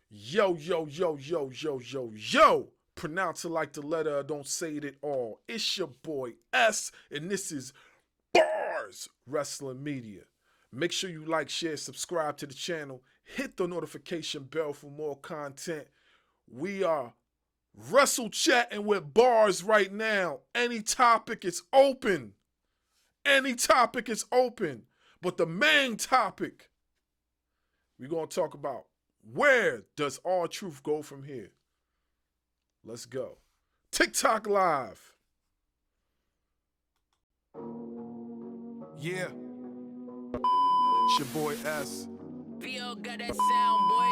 Yo, yo, yo, yo, yo, yo, yo. Pronounce it like the letter, don't say it at all. It's your boy S, and this is BARZ Wrestling Media. Make sure you like, share, subscribe to the channel. Hit the notification bell for more content. We are wrestle chatting with bars right now. Any topic is open. Any topic is open. But the main topic we're going to talk about, where does R-Truth go from here? Let's go. TikTok Live. Yeah. It's your boy S. P.O. got that sound, boy.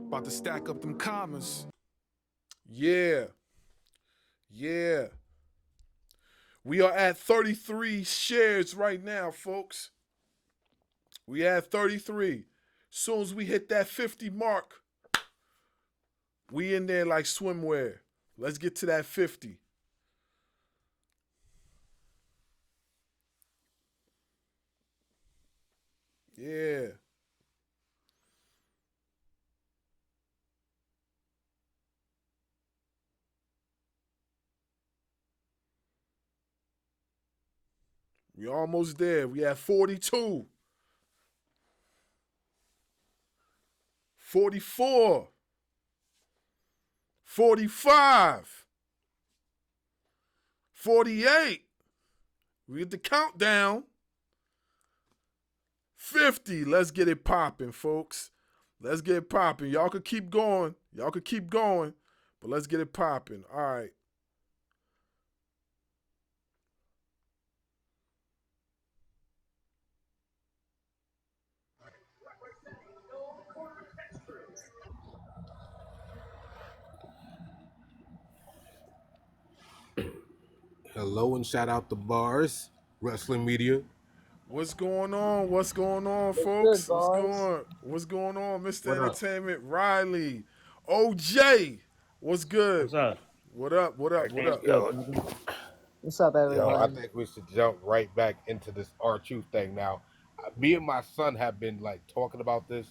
About to stack up them commas. Yeah. Yeah. We are at 33 shares right now, folks. We at 33. Soon as we hit that 50 mark, we in there like swimwear. Let's get to that 50. Yeah. We almost there. We at 42. 44. 45. 48. We get the countdown. 50. Let's get it popping, folks. Let's get it popping. Y'all could keep going. Y'all could keep going. But let's get it popping. All right. Hello and shout out to BARZ Wrestling Media. What's going on? What's going on, What's folks? good, boss? What's going on, Mr. What up? Entertainment Riley? OJ, what's good? What's up? What up? What up? What up? Yo, What's up, I everybody? think we should jump right back into this R-Truth thing now. Me and my son have been like talking about this.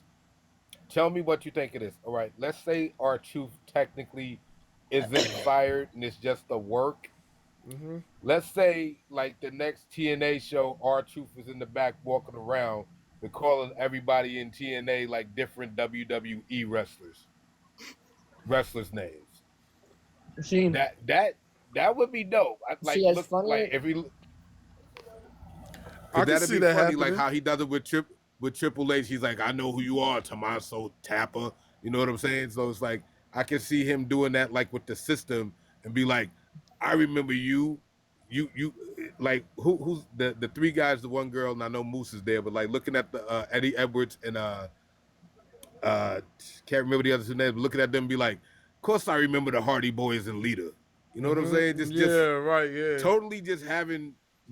Tell me what you think it is. All right, let's say R-Truth technically isn't fired and it's just the work. Mm-hmm. Let's say like the next TNA show, R-Truth is in the back walking around. They're calling everybody in TNA like different WWE wrestlers names. See, That would be dope. See, as funny- like if we. I can That'd see be that funny, happening. like how he does it with Triple H. He's like, I know who you are, Tommaso Tappa. You know what I'm saying? So it's like I can see him doing that, like with the system, and be like, I remember you, like who's the three guys, the one girl, and I know Moose is there, but like looking at the Eddie Edwards and can't remember the other two names, but looking at them, and be like, of course I remember the Hardy Boys and Lita. You know what I'm saying? Just right, yeah. totally just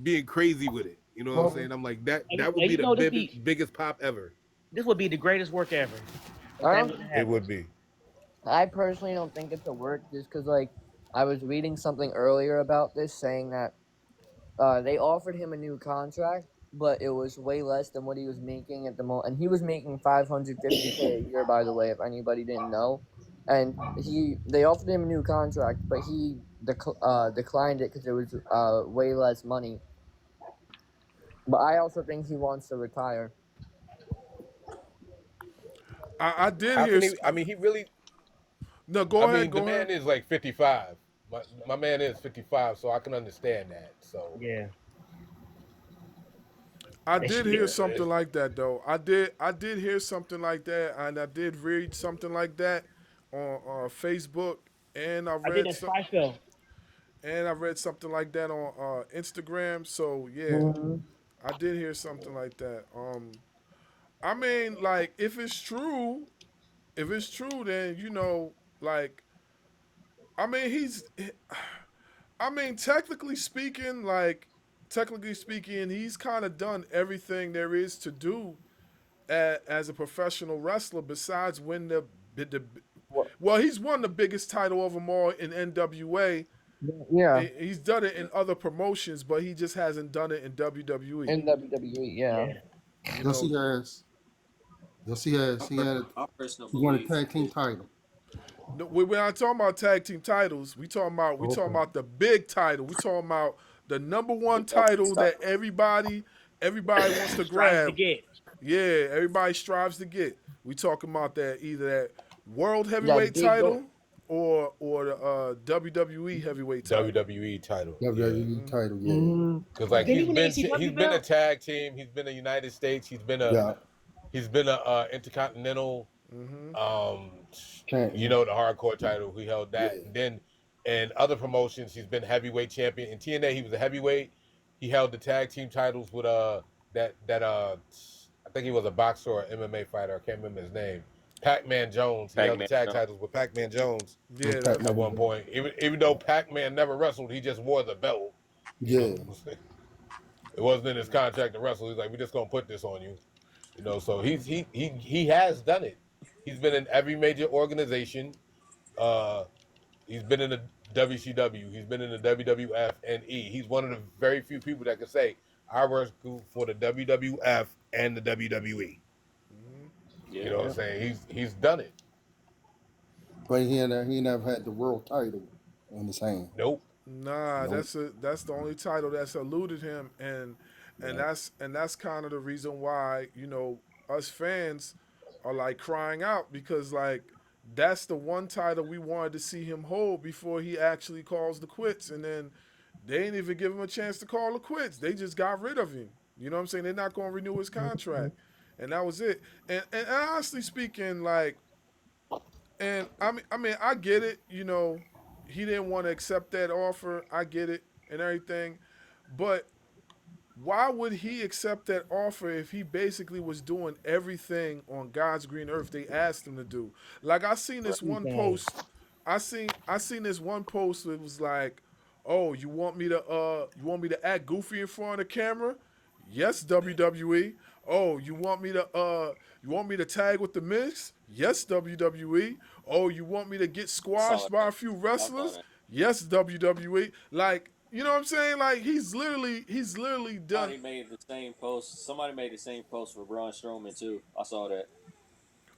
being crazy with it. You know what I'm saying? I'm like that would be you the know, this biggest pop ever. This would be the greatest work ever. Huh? It would be. I personally don't think it's a work just because, like, I was reading something earlier about this saying that they offered him a new contract, but it was way less than what he was making at the moment. And he was making $550K a year, by the way, if anybody didn't know. And they offered him a new contract, but he declined it because it was way less money. But I also think he wants to retire. I did How hear. can he, I mean, he really. No, go I ahead. mean, Go the ahead. man is like 55. My man is 55, so I can understand that. So Yeah. I They did should hear get- something like that though. I did hear something like that, and I did read something like that on Facebook, and I I did read that Spy Show. something like that on Instagram. So yeah, Mhm. I did hear something like that. I mean, like if it's true, then like, I mean, I mean, technically speaking, he's kind of done everything there is to do as a professional wrestler. Besides win the What? well, he's won the biggest title of them all in NWA. Yeah, He's done it in other promotions, but he just hasn't done it in WWE. in WWE, yeah. Yeah. You Yes, he know, has. Yes, he has. I personally He won a believe tag team if title. No, we're not talking about tag team titles. We talking Okay. about the big title. We talking about the number one title that everybody wants to Strives to grab. get. Yeah, everybody strives to get. We talking about that either that world That heavyweight big goal. title or the WWE heavyweight title. WWE title. Yeah. WWE title. Yeah. Hmm. Cause like Did he he's win the been ACW he's been a belt? tag team. He's been a United States. Yeah. He's been a intercontinental. Mm-hmm. Um, you Champion. know the hardcore title. He held that. Yeah. And then in other promotions, he's been heavyweight champion. In TNA, he was a heavyweight. He held the tag team titles with that I think he was a boxer or MMA fighter. I can't remember his name. Pac-Man Jones. He held the Pac-Man, tag titles with Pac-Man Jones Yeah, Pat at that's one McAfee. point. Even though Pac-Man never wrestled, he just wore the belt. You Yeah. know, it wasn't in his contract to wrestle. He's like, we're just gonna put this on you. You know, so he has done it. He's been in every major organization. Uh, he's been in the WCW. He's been in the WWF and E. He's one of the very few people that can say I worked for the WWF and the WWE. You yeah. know what I'm yep. saying? He's done it. But he never had the world title in his hand. Nope. Nah, Nope. that's the only title that's eluded him, and Yeah. that's kind of the reason why us fans are like crying out because like that's the one title we wanted to see him hold before he actually calls the quits, and then they ain't even give him a chance to call the quits. They just got rid of him. You know what I'm saying? They're not going to renew his contract, and that was it. And honestly speaking, like, and I mean, I get it. He didn't want to accept that offer. I get it and everything, but why would he accept that offer if he basically was doing everything on God's green earth they asked him to do? Like I seen this one Everything. post. I seen this one post that was like, "Oh, you want me to act goofy in front of the camera? Yes, WWE. Oh, you want me to tag with the Miz? Yes, WWE. Oh, you want me to get I saw squashed by that. a few I saw wrestlers? that. Yes, WWE. Like, you know what I'm saying? Like he's literally done. Somebody made the same post. Somebody made the same post for Braun Strowman too. I saw that.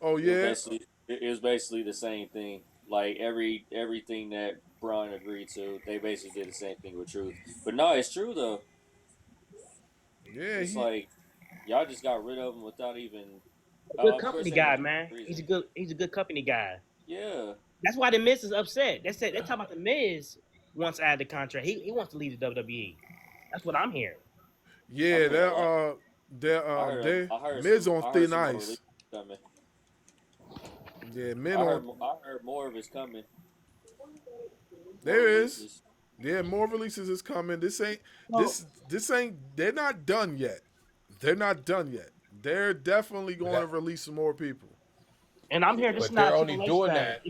Oh It was yeah, basically it was basically the same thing. Like everything that Braun agreed to, they basically did the same thing with Truth. But no, it's true though. yeah. It's He like y'all just got rid of him without even. A good Of course, company they guy, went through man. a He's a reason. good company guy. Yeah, That's why the Miz is upset. They talking about the Miz wants out of the contract. He wants to leave the WWE. That's what I'm hearing. I yeah. mean, a lot. They're I heard Miz some. on I heard thin some more ice. releases coming. Yeah, men on. I heard more of it's coming. More There is. releases. Yeah, more releases is coming. This ain't So, this ain't. They're not done yet. They're not done yet. They're definitely But going to that release some more people. and I'm hearing this Yeah. is but not they're a only Triple H doing thing. that.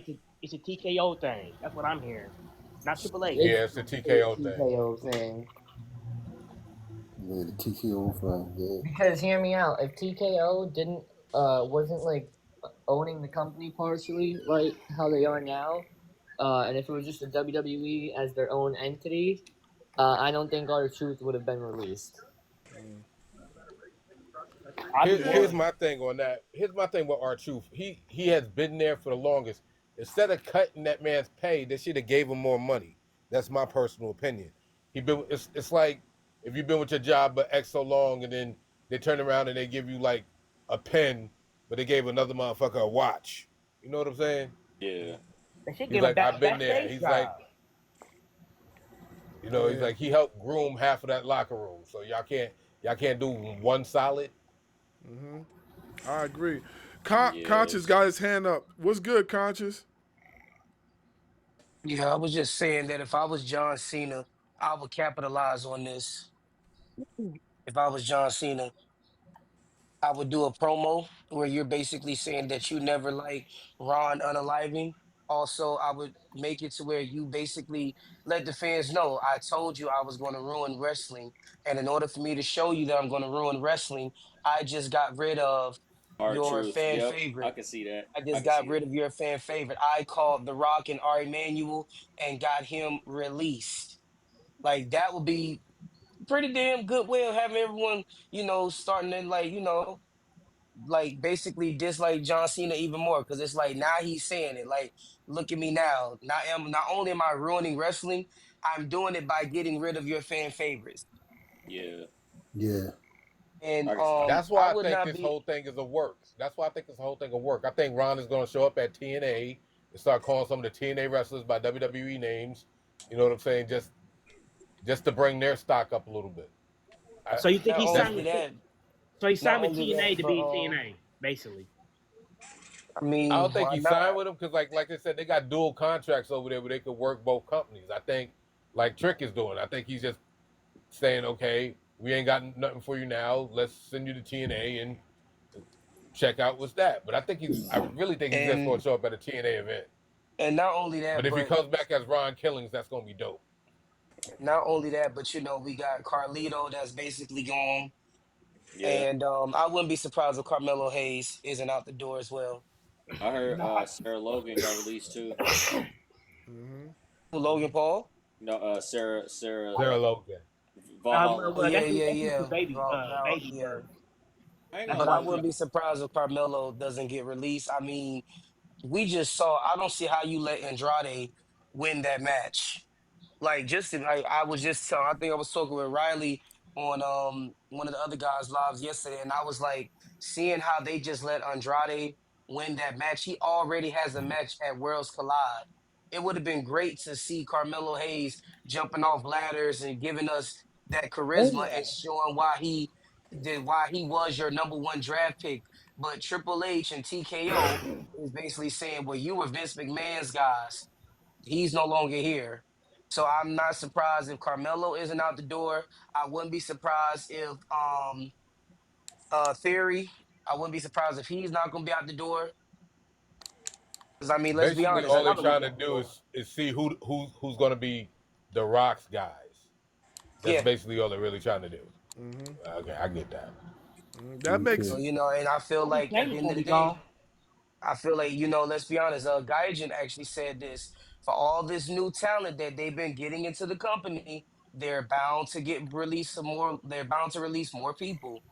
It's a TKO thing. That's what I'm hearing. Not Triple H. It's Yeah, it's a a TKO thing. TKO thing. Yeah, the TKO fan. Yeah. Because hear me out. If TKO didn't wasn't like owning the company partially like how they are now, and if it was just the WWE as their own entity, I don't think our truth would have been released. I'd be Here's worried. my thing on that. Here's my thing with our truth. He has been there for the longest. Instead of cutting that man's pay, they should have gave him more money. That's my personal opinion. It's like if you've been with your job but X so long and then they turn around and they give you like a pen, but they gave another motherfucker a watch. You know what I'm saying? Yeah. They should He's give him like, a I've been there. backstage He's like, job. he's Yeah. like he helped groom half of that locker room. So y'all can't do one solid. I agree. Conscious Yes. got his hand up. What's good, Conscious? Yeah, I was just saying that if I was John Cena, I would capitalize on this. If I was John Cena, I would do a promo where you're basically saying that you never like Ron unaliving. Also, I would make it to where you basically let the fans know I told you I was going to ruin wrestling. And in order for me to show you that I'm going to ruin wrestling, I just got rid of Our your truth. fan Yep. I favorite. can see that. I I just can got see rid that. of your fan favorite. I called The Rock and Ari Emanuel and got him released. Like that would be pretty damn good way of having everyone, starting to like, like basically dislike John Cena even more because it's like now he's saying it. Like, look at me now. Not only am I ruining wrestling, I'm doing it by getting rid of your fan favorites. Yeah, Yeah. And I can see that. That's I why I would think not this be whole thing is a work. That's why I think this whole thing will work. I think Ron is going to show up at TNA and start calling some of the TNA wrestlers by WWE names. You know what I'm saying? Just to bring their stock up a little bit. I, So you think not he that's signed only with that, so he not signed with only TNA that, to but be TNA, basically. I I mean, don't think why he signed not? with them because, like I said, they got dual contracts over there where they could work both companies. I think, like Trick is doing. I think he's just saying, okay, we ain't got nothing for you now. Let's send you to TNA and check out what's that. But I really think he's just going And to show up at a TNA event. not only But that, if he but comes back as Ron Killings, that's going to be dope. we got Carlito that's basically gone. Yeah, And I wouldn't be surprised if Carmelo Hayes isn't out the door as well. I heard No, Sarah Logan got released too. Mm-hmm. Logan Paul? No, Sarah Sarah Logan. Oh Valhalla. yeah, yeah, that's yeah. who baby baby Yeah. birth. I ain't That's gonna But why I hold he you. wouldn't be surprised if Carmelo doesn't get released. I mean, we just saw. I don't see how you let Andrade win that match. Like like I was just telling, I think I was talking with Riley on one of the other guys' lives yesterday, and I was like seeing how they just let Andrade win that match. He already has a match at Worlds Collide. It would have been great to see Carmelo Hayes jumping off ladders and giving us that charisma and showing why he was your number one draft pick. But Triple H and TKO is basically saying, well, you were Vince McMahon's guys. He's no longer here. So I'm not surprised if Carmelo isn't out the door. I wouldn't be surprised if Theory, I wouldn't be surprised if he's not gonna be out the door. Because I mean, let's be Basically, honest. all they're Carmelo gonna trying be to out the do door. is see who's going to be the Rock's guys. That's Yeah. basically all they're really trying to do. Mm-hmm. Okay, I get that. That Me makes So, too. and I feel like at the James end gonna of the be gone. day, I feel like, let's be honest, Gaijin actually said this. For all this new talent that they've been getting into the company, they're bound to release more people.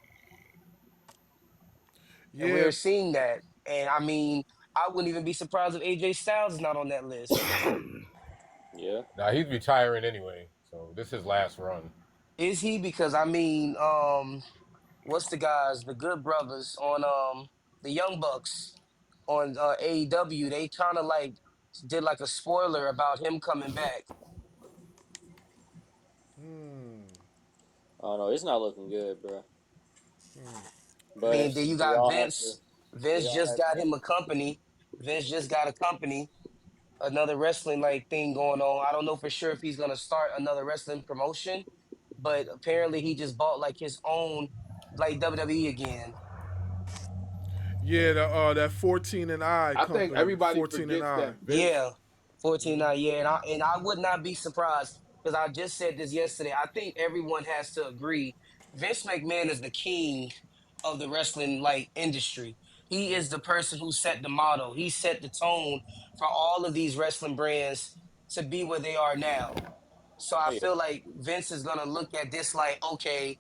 And yeah. we're seeing that. And I mean, I wouldn't even be surprised if AJ Styles is not on that list. Yeah, Now he's retiring anyway, so this is his last run. Is he? Because I mean, what's the guys, the Good Brothers on the Young Bucks on AEW, they kind of like did like a spoiler about him coming back. Hmm. I don't know. It's not looking good, bro. I mean, But then you we got all have to. Vince. We Vince all just have got to. him a company. Vince just got a company, another wrestling like thing going on. I don't know for sure if he's gonna start another wrestling promotion, but apparently he just bought like his own like WWE again. Yeah, that 14 and I I think company. everybody 14 and forgets I. that Vince. Yeah, 14-9. Yeah, and I would not be surprised because I just said this yesterday. I think everyone has to agree. Vince McMahon is the king of the wrestling like industry. He is the person who set the motto. He set the tone for all of these wrestling brands to be where they are now. So I Oh, yeah. feel like Vince is gonna look at this like, okay,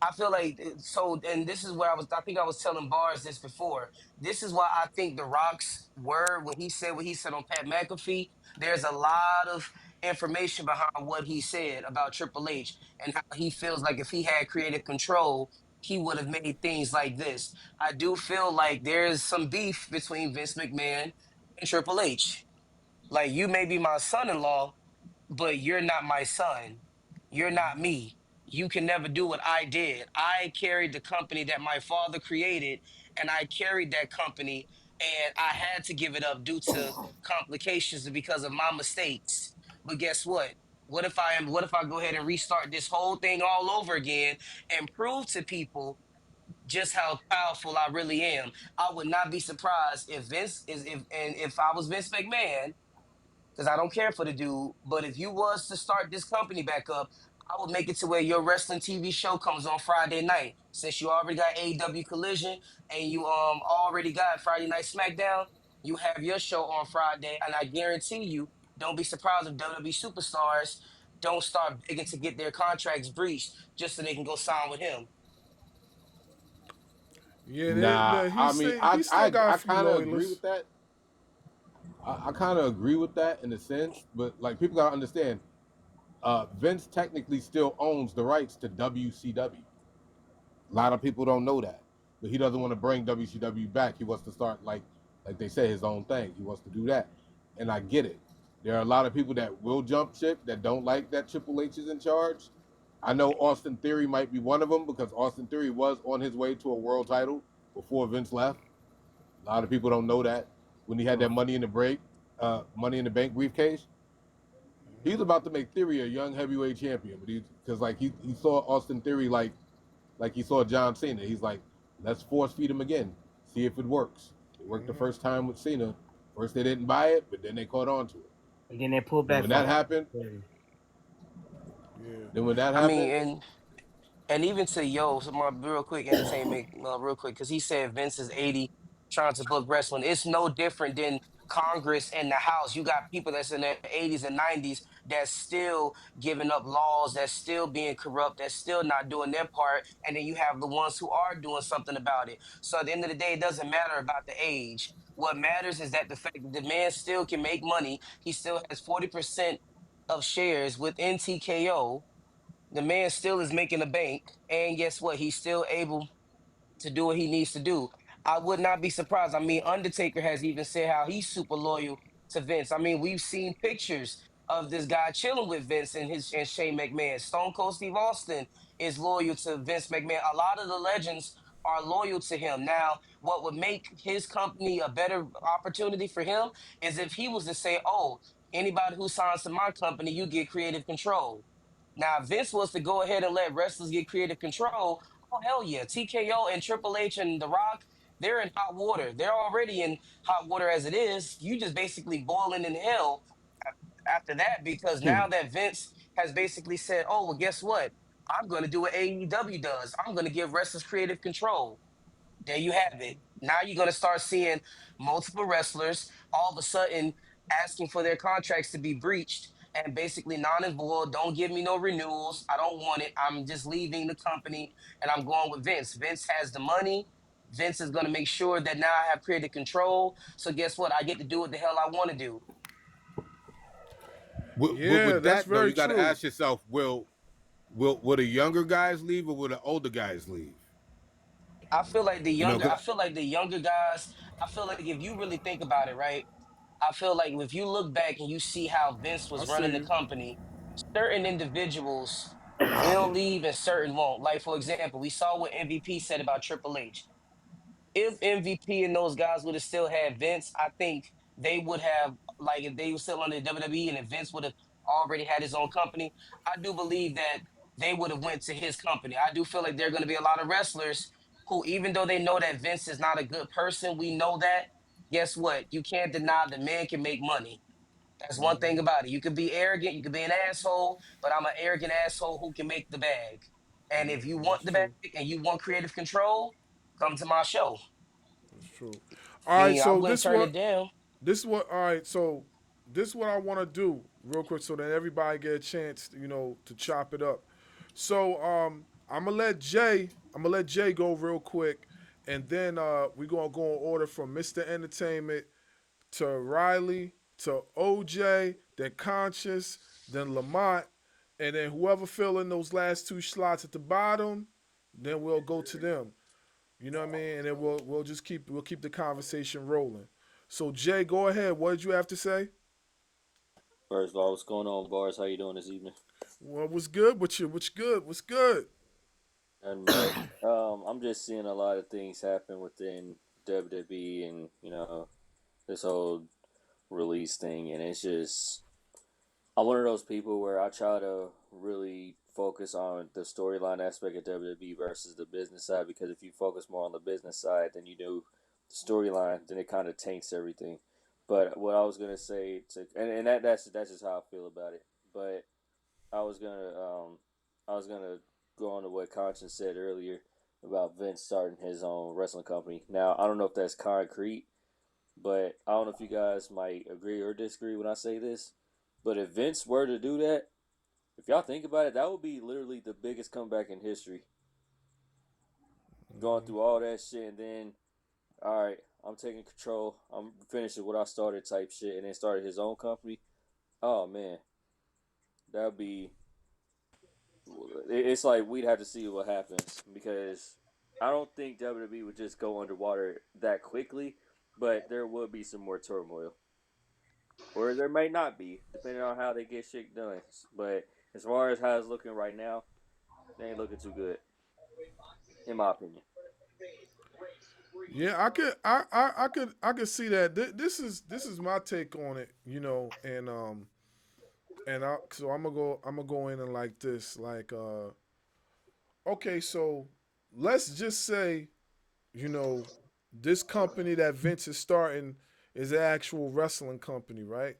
I feel like so, and this is where I think I was telling Bars this before. This is why I think The Rock's word when he said what he said on Pat McAfee. There's a lot of information behind what he said about Triple H and how he feels like if he had creative control, he would have made things like this. I do feel like there is some beef between Vince McMahon and Triple H. Like you may be my son-in-law, but you're not my son. You're not me. You can never do what I did. I carried the company that my father created, and I carried that company, and I had to give it up due to complications because of my mistakes. But guess what? What if I go ahead and restart this whole thing all over again and prove to people just how powerful I really am? I would not be surprised if Vince is if I was Vince McMahon because I don't care for the dude. But if you was to start this company back up, I would make it to where your wrestling TV show comes on Friday night. Since you already got AEW Collision and you already got Friday Night SmackDown, you have your show on Friday, and I guarantee you, don't be surprised if WWE superstars don't start begging to get their contracts breached just so they can go sign with him. Yeah, Nah, I mean, he still got a I few kind of agree loyalists. with that. I kind of agree with that in a sense, but like people gotta understand, Vince technically still owns the rights to WCW. A lot of people don't know that, but he doesn't want to bring WCW back. He wants to start like they say his own thing. He wants to do that, and I get it. There are a lot of people that will jump ship that don't like that Triple H is in charge. I know Austin Theory might be one of them because Austin Theory was on his way to a world title before Vince left. A lot of people don't know that when he had that Money in the Bank briefcase, he's about to make Theory a young heavyweight champion. But because like he saw Austin Theory like he saw John Cena. He's like, let's force feed him again, see if it works. It worked the first time with Cena. First they didn't buy it, but then they caught on to it. And then they pulled Then back when from that happened, Yeah. then when that I mean, happened, and even to so my real quick entertainment, real quick, because he said Vince is 80 trying to book wrestling. It's no different than Congress and the House. You got people that's in their 80s and 90s that's still giving up laws, that's still being corrupt, that's still not doing their part. And then you have the ones who are doing something about it. So at the end of the day, it doesn't matter about the age. What matters is that the fact that the man still can make money. He still has 40% of shares within TKO. The man still is making a bank, and guess what? He's still able to do what he needs to do. I would not be surprised. I mean, Undertaker has even said how he's super loyal to Vince. I mean, we've seen pictures of this guy chilling with Vince and Shane McMahon. Stone Cold Steve Austin is loyal to Vince McMahon. A lot of the legends are loyal to him. Now, what would make his company a better opportunity for him is if he was to say, "Oh, anybody who signs to my company, you get creative control." Now, if Vince was to go ahead and let wrestlers get creative control. Oh hell yeah! TKO and Triple H and The Rock, they're in hot water. They're already in hot water as it is. You just basically boiling in hell after that because now that Vince has basically said, "Oh well, guess what? I'm going to do what AEW does. I'm going to give wrestlers creative control." There you have it. Now you're going to start seeing multiple wrestlers all of a sudden asking for their contracts to be breached and basically non and void. Don't give me no renewals. I don't want it. I'm just leaving the company and I'm going with Vince. Vince has the money. Vince is going to make sure that now I have creative control. So guess what? I get to do what the hell I want to do. Yeah, with that's that though, very you got to true. ask yourself, will the younger guys leave or will the older guys leave? You know, I feel like the younger guys, I feel like if you really think about it, right? I feel like if you look back and you see how Vince I was running see the you. company, certain individuals will leave and certain won't. Like, for example, we saw what MVP said about Triple H. If MVP and those guys would have still had Vince, I think they would have, like, if they were still under WWE and if Vince would have already had his own company, I do believe that they would have went to his company. I do feel like there are going to be a lot of wrestlers who, even though they know that Vince is not a good person, we know that. Guess what? You can't deny the man can make money. That's one thing about it. You can be arrogant, you can be an asshole, but I'm an arrogant asshole who can make the bag. And if you That's want the bag true. and you want creative control, come to my show. That's true. I All right, mean, I so wouldn't turn it down. all right, so this is what I want to do real quick so that everybody get a chance, to chop it up. So I'm gonna let Jay go real quick, and then we're gonna go in order from Mr. Entertainment to Riley to OJ, then Conscious, then Lamont, and then whoever fill in those last two slots at the bottom, then we'll go to them. You know what I mean? And then we'll just keep the conversation rolling. So Jay, go ahead. What did you have to say? First of all, what's going on, Bars? How you doing this evening? Well, what's good with you? What's good? What's good? And much. I'm just seeing a lot of things happen within WWE and this whole release thing, and it's just I'm one of those people where I try to really focus on the storyline aspect of WWE versus the business side because if you focus more on the business side than you do the storyline, then it kind of taints everything. But what I was gonna say and that's just how I feel about it. But I was gonna I was gonna go on to what Conscience said earlier about Vince starting his own wrestling company. Now I don't know if that's concrete, but I don't know if you guys might agree or disagree when I say this. But if Vince were to do that, if y'all think about it, that would be literally the biggest comeback in history. going through all that shit, and then all right, I'm taking control. I'm finishing what I started type shit, and then started his own company. Oh man, that'd be. It's like we'd have to see what happens because I don't think WWE would just go underwater that quickly, but there would be some more turmoil, or there may not be, depending on how they get shit done. But as far as how it's looking right now, they ain't looking too good, in my opinion. Yeah, I could see that. This is my take on it, so I'm gonna go in and like this, like okay, so let's just say, you know, this company that Vince is starting is an actual wrestling company, right?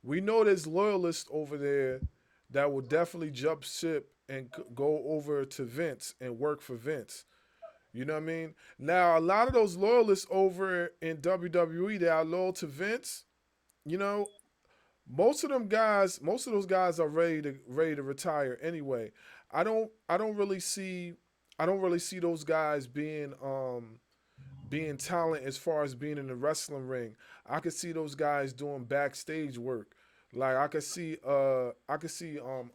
We know there's loyalists over there that will definitely jump ship and go over to Vince and work for Vince. You know what I mean? Now, a lot of those loyalists over in WWE that are loyal to Vince, you know, most of those guys are ready to retire anyway. I don't really see those guys being talent as far as being in the wrestling ring. I could see those guys doing backstage work. Like I could see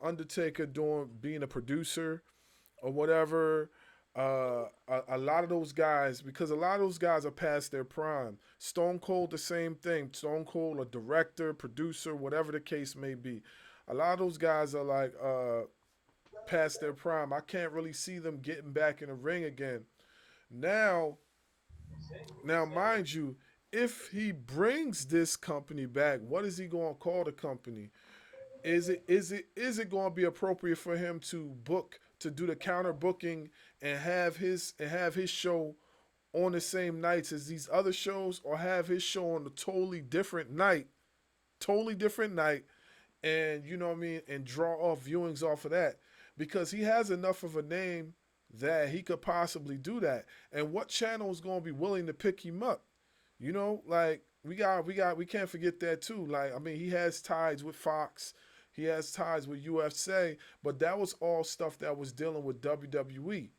Undertaker doing being a producer or whatever. A lot of those guys, because a lot of those guys are past their prime. Stone Cold, the same thing. Stone Cold, a director, producer, whatever the case may be. A lot of those guys are like past their prime. I can't really see them getting back in the ring again. Now, mind you, if he brings this company back, what is he going to call the company? Is it going to be appropriate for him to book to do the counter booking and have his show on the same nights as these other shows, or have his show on a totally different night, and you know what I mean, and draw off viewings off of that, because he has enough of a name that he could possibly do that. And what channel is going to be willing to pick him up? Like we can't forget that too. Like I mean, he has ties with Fox, he has ties with UFC, but that was all stuff that was dealing with WWE.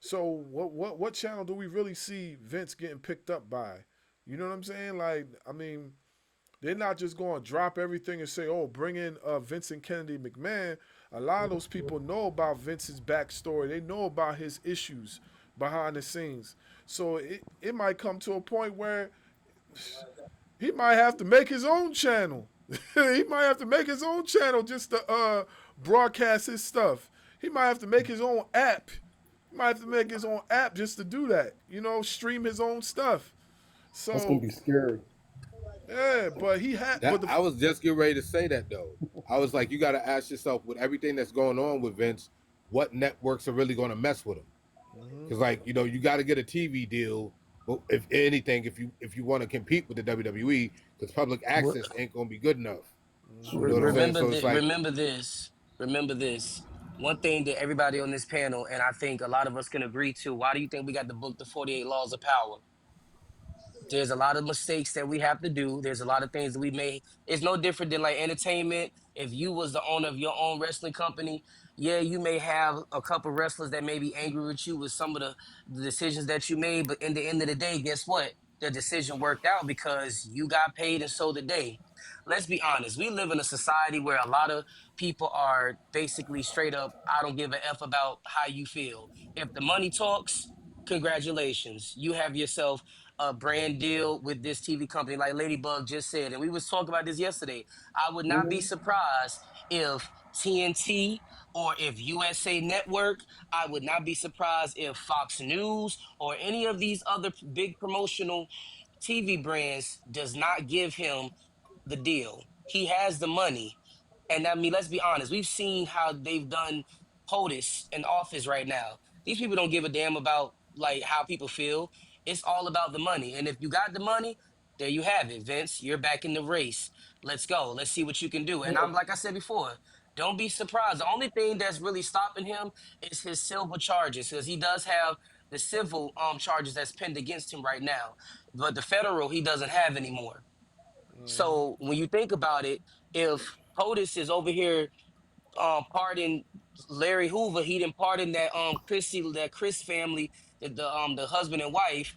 So what channel do we really see Vince getting picked up by? You know what I'm saying? Like I mean, they're not just going to drop everything and say, "Oh, bring in Vincent Kennedy McMahon." A lot of those people know about Vince's backstory. They know about his issues behind the scenes. So it might come to a point where he might have to make his own channel. He might have to make his own channel just to broadcast his stuff. He might have to make his own app. He might have to make his own app just to do that. Stream his own stuff. That's gonna So be scary. yeah, but he had, That but the I was just getting ready to say that though. I was like, you got to ask yourself, with everything that's going on with Vince, what networks are really going to mess with him? Because like you got to get a TV deal. Well, if anything, if you want to compete with the WWE, because public Re- access ain't going to be good enough. You know what I'm Right. saying? remember So it's that. like, Remember this. Remember this. One thing that everybody on this panel, and I think a lot of us can agree to. Why do you think we got the book, The 48 Laws of Power? There's a lot of mistakes that we have to do. There's a lot of things that we may. It's no different than like entertainment. If you was the owner of your own wrestling company, yeah, you may have a couple wrestlers that may be angry with you with some of the decisions that you made. But in the end of the day, guess what? The decision worked out because you got paid and so did they. Let's be honest. We live in a society where a lot of people are basically straight up, I don't give a F about how you feel. If the money talks, congratulations. You have yourself a brand deal with this TV company, like Ladybug just said, and we was talking about this yesterday. I would not be Mm-hmm. surprised if TNT or if USA Network. I would not be surprised if Fox News or any of these other big promotional TV brands does not give him the deal. He has the money. And I mean, let's be honest. We've seen how they've done POTUS in office right now. These people don't give a damn about like how people feel. It's all about the money. And if you got the money, there you have it, Vince. You're back in the race. Let's go. Let's see what you can do. And I'm like I said before, don't be surprised. The only thing that's really stopping him is his civil charges, because he does have the civil charges that's pinned against him right now. But the federal he doesn't have anymore. So when you think about it, if POTUS is over here pardon Larry Hoover, he didn't pardon that Chris family the husband and wife,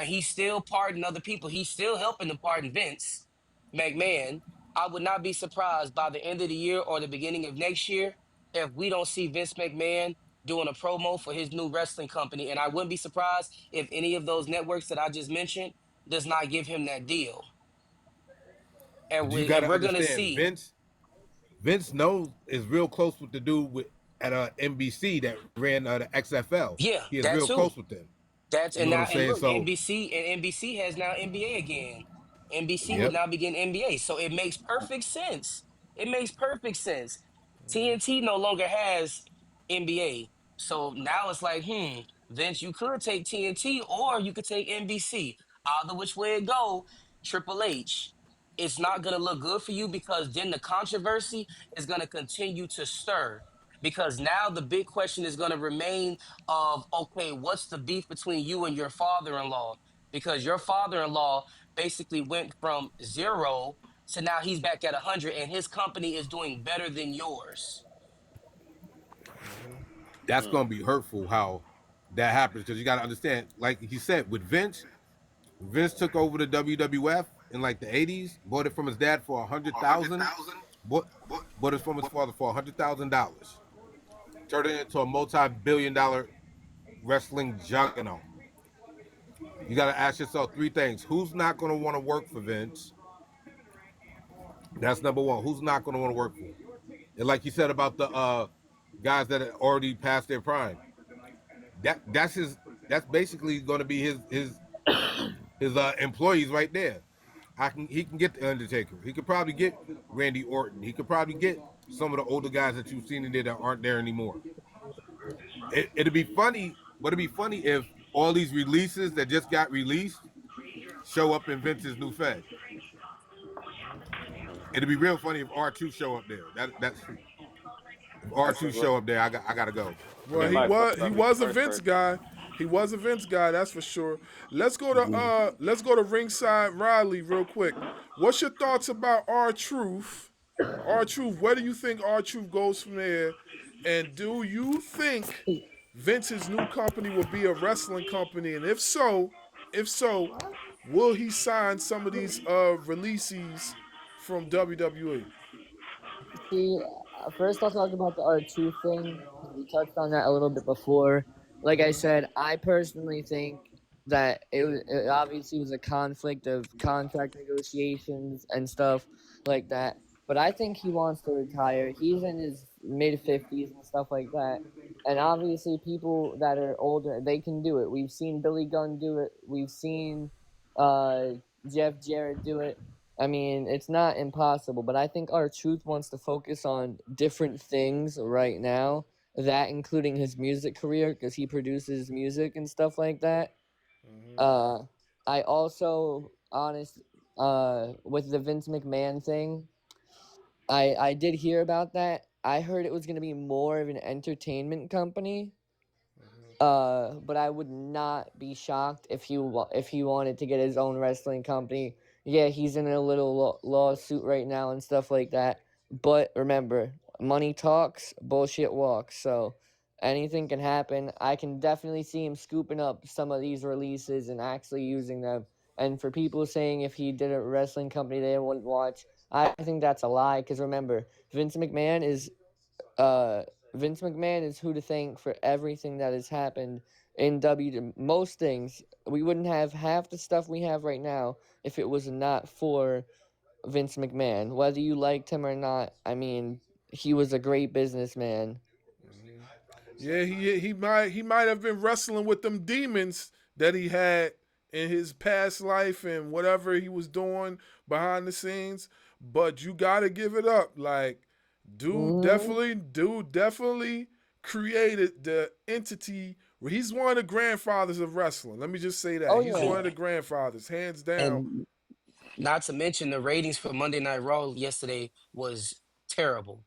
he's still pardoning other people. He's still helping to pardon Vince McMahon. I would not be surprised by the end of the year or the beginning of next year if we don't see Vince McMahon doing a promo for his new wrestling company. And I wouldn't be surprised if any of those networks that I just mentioned does not give him that deal. But you got And to we're gonna understand, see. Vince knows is real close with the dude at NBC that ran the XFL. Yeah, He is that real too. close with them. That's You know and what I'm now and saying? look, So, NBC has now NBA again. NBC will yep. now begin NBA. So it makes perfect sense. It makes perfect sense. TNT no longer has NBA. So now it's like, Vince, you could take TNT or you could take NBC. Either which way it go, Triple H. It's not gonna look good for you because then the controversy is gonna continue to stir. Because now the big question is gonna remain of, okay, what's the beef between you and your father-in-law? Because your father-in-law basically went from zero to now he's back at 100 and his company is doing better than yours. That's gonna be hurtful how that happens because you got to understand, like he said, with Vince took over the WWF in like the '80s, bought it from his dad for 100,000, bought bought it from his father for $100,000, turned it into a multi-billion-dollar wrestling juggernaut. You got to ask yourself three things: who's not going to want to work for Vince? That's number one. Who's not going to want to work for him? And like you said about the guys that had already passed their prime, that's his. That's basically going to be his employees right there. He can get the Undertaker. He could probably get Randy Orton. He could probably get some of the older guys that you've seen in there that aren't there anymore. It'd be funny, but it'd be funny if all these releases that just got released show up in Vince's new Fed. It'd be real funny if R2 show up there. That's if R2 show up there, I gotta go. Well, He might fuck he up his was a first Vince person. guy. He was a Vince guy, that's for sure. Let's go to ringside Riley real quick. What's your thoughts about R Truth? R Truth, where do you think R Truth goes from there? And do you think Vince's new company will be a wrestling company? And if so, will he sign some of these releases from WWE? See, first I'll talk about the R2 thing. We touched on that a little bit before. Like I said, I personally think that it obviously was a conflict of contract negotiations and stuff like that. But I think he wants to retire. He's in his mid 50s and stuff like that. And obviously, people that are older, they can do it. We've seen Billy Gunn do it. We've seen uh, Jeff Jarrett do it. I mean, it's not impossible, but I think our truth wants to focus on different things right now. That including his music career, because he produces music and stuff like that. Uh, I also, with the Vince McMahon thing, I did hear about that. I heard it was gonna be more of an entertainment company. But I would not be shocked if he wanted to get his own wrestling company. Yeah, he's in a little lawsuit right now and stuff like that. But remember, money talks, bullshit walks. So anything can happen. I can definitely see him scooping up some of these releases and actually using them. And for people saying if he did a wrestling company they wouldn't watch, I think that's a lie. Because remember, uh, Vince McMahon is who to thank for everything that has happened in most things. We wouldn't have half the stuff we have right now if it was not for Vince McMahon. Whether you liked him or not, I mean, he was a great businessman. Yeah, he might have been wrestling with them demons that he had in his past life and whatever he was doing behind the scenes. But you gotta give it up. Like, Hmm. dude definitely created the entity where he's one of the grandfathers of wrestling. Let me just say that. Oh He's one yeah. of the grandfathers, hands down. And not to mention the ratings for Monday Night Raw yesterday was terrible.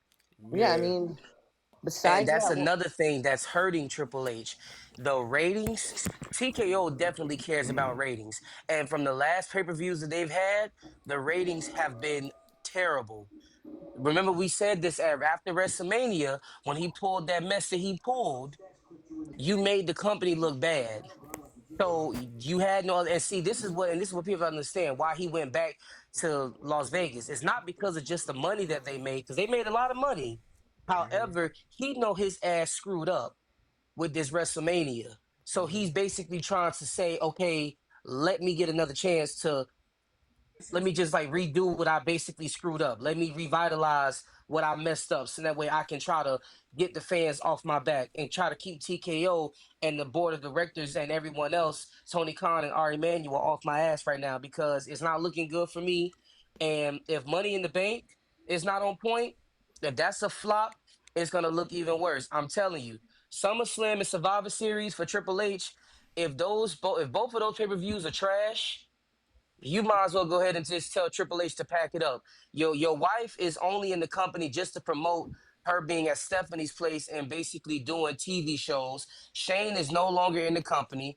Yeah, I Yeah. mean, And besides that's that, another thing that's hurting Triple H. The ratings, TKO definitely cares about ratings. And from the last pay-per-views that they've had, the ratings have been terrible. Remember, we said this after WrestleMania when he pulled that mess that he pulled. You made the company look bad. So you had no other, and see, this is what people understand why he went back to Las Vegas. It's not because of just the money that they made, because they made a lot of money. However, he know his ass screwed up with this WrestleMania. So he's basically trying to say, okay, let me get another chance to let me just like redo what I basically screwed up. Let me revitalize what I messed up so that way I can try to get the fans off my back and try to keep TKO and the board of directors and everyone else, Tony Khan and Ari Emanuel, off my ass right now because it's not looking good for me. And if Money in the Bank is not on point, if that's a flop, it's gonna look even worse. I'm telling you, SummerSlam and Survivor Series for Triple H, if both of those pay-per-views are trash, you might as well go ahead and just tell Triple H to pack it up. Your wife is only in the company just to promote her being at Stephanie's place and basically doing TV shows. Shane is no longer in the company.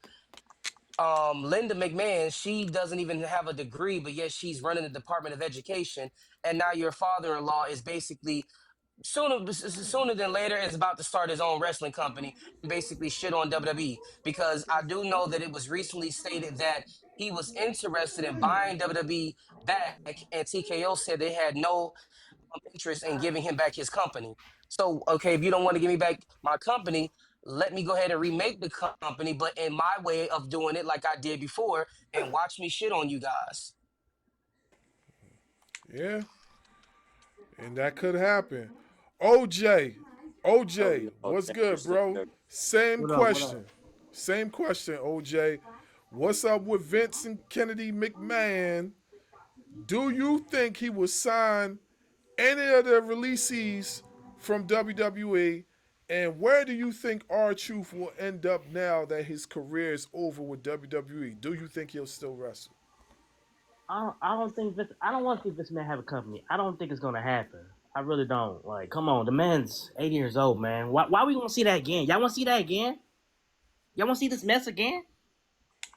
Linda McMahon, she doesn't even have a degree, but yet she's running the Department of Education. And now your father-in-law is basically sooner than later is about to start his own wrestling company and basically shit on WWE because I do know that it was recently stated that he was interested in buying WWE back, and TKO said they had no interest in giving him back his company. So, okay, if you don't want to give me back my company, let me go ahead and remake the company, but in my way of doing it, like I did before, and watch me shit on you guys. Yeah, and that could happen. OJ, OJ, Yo, yo, what's thank you, good, bro? sir. Same What up? What up? question. Same question, OJ. What's up with Vince and Kennedy McMahon? Do you think he will sign any of the releasees from WWE? And where do you think R Truth will end up now that his career is over with WWE? Do you think he'll still wrestle? I don't think this. I don't want to see this man have a company. I don't think it's gonna happen. I really don't. Like, come on, the man's 80 years old, man. Why we want to see that again? Y'all want to see that again? Y'all want to see this mess again?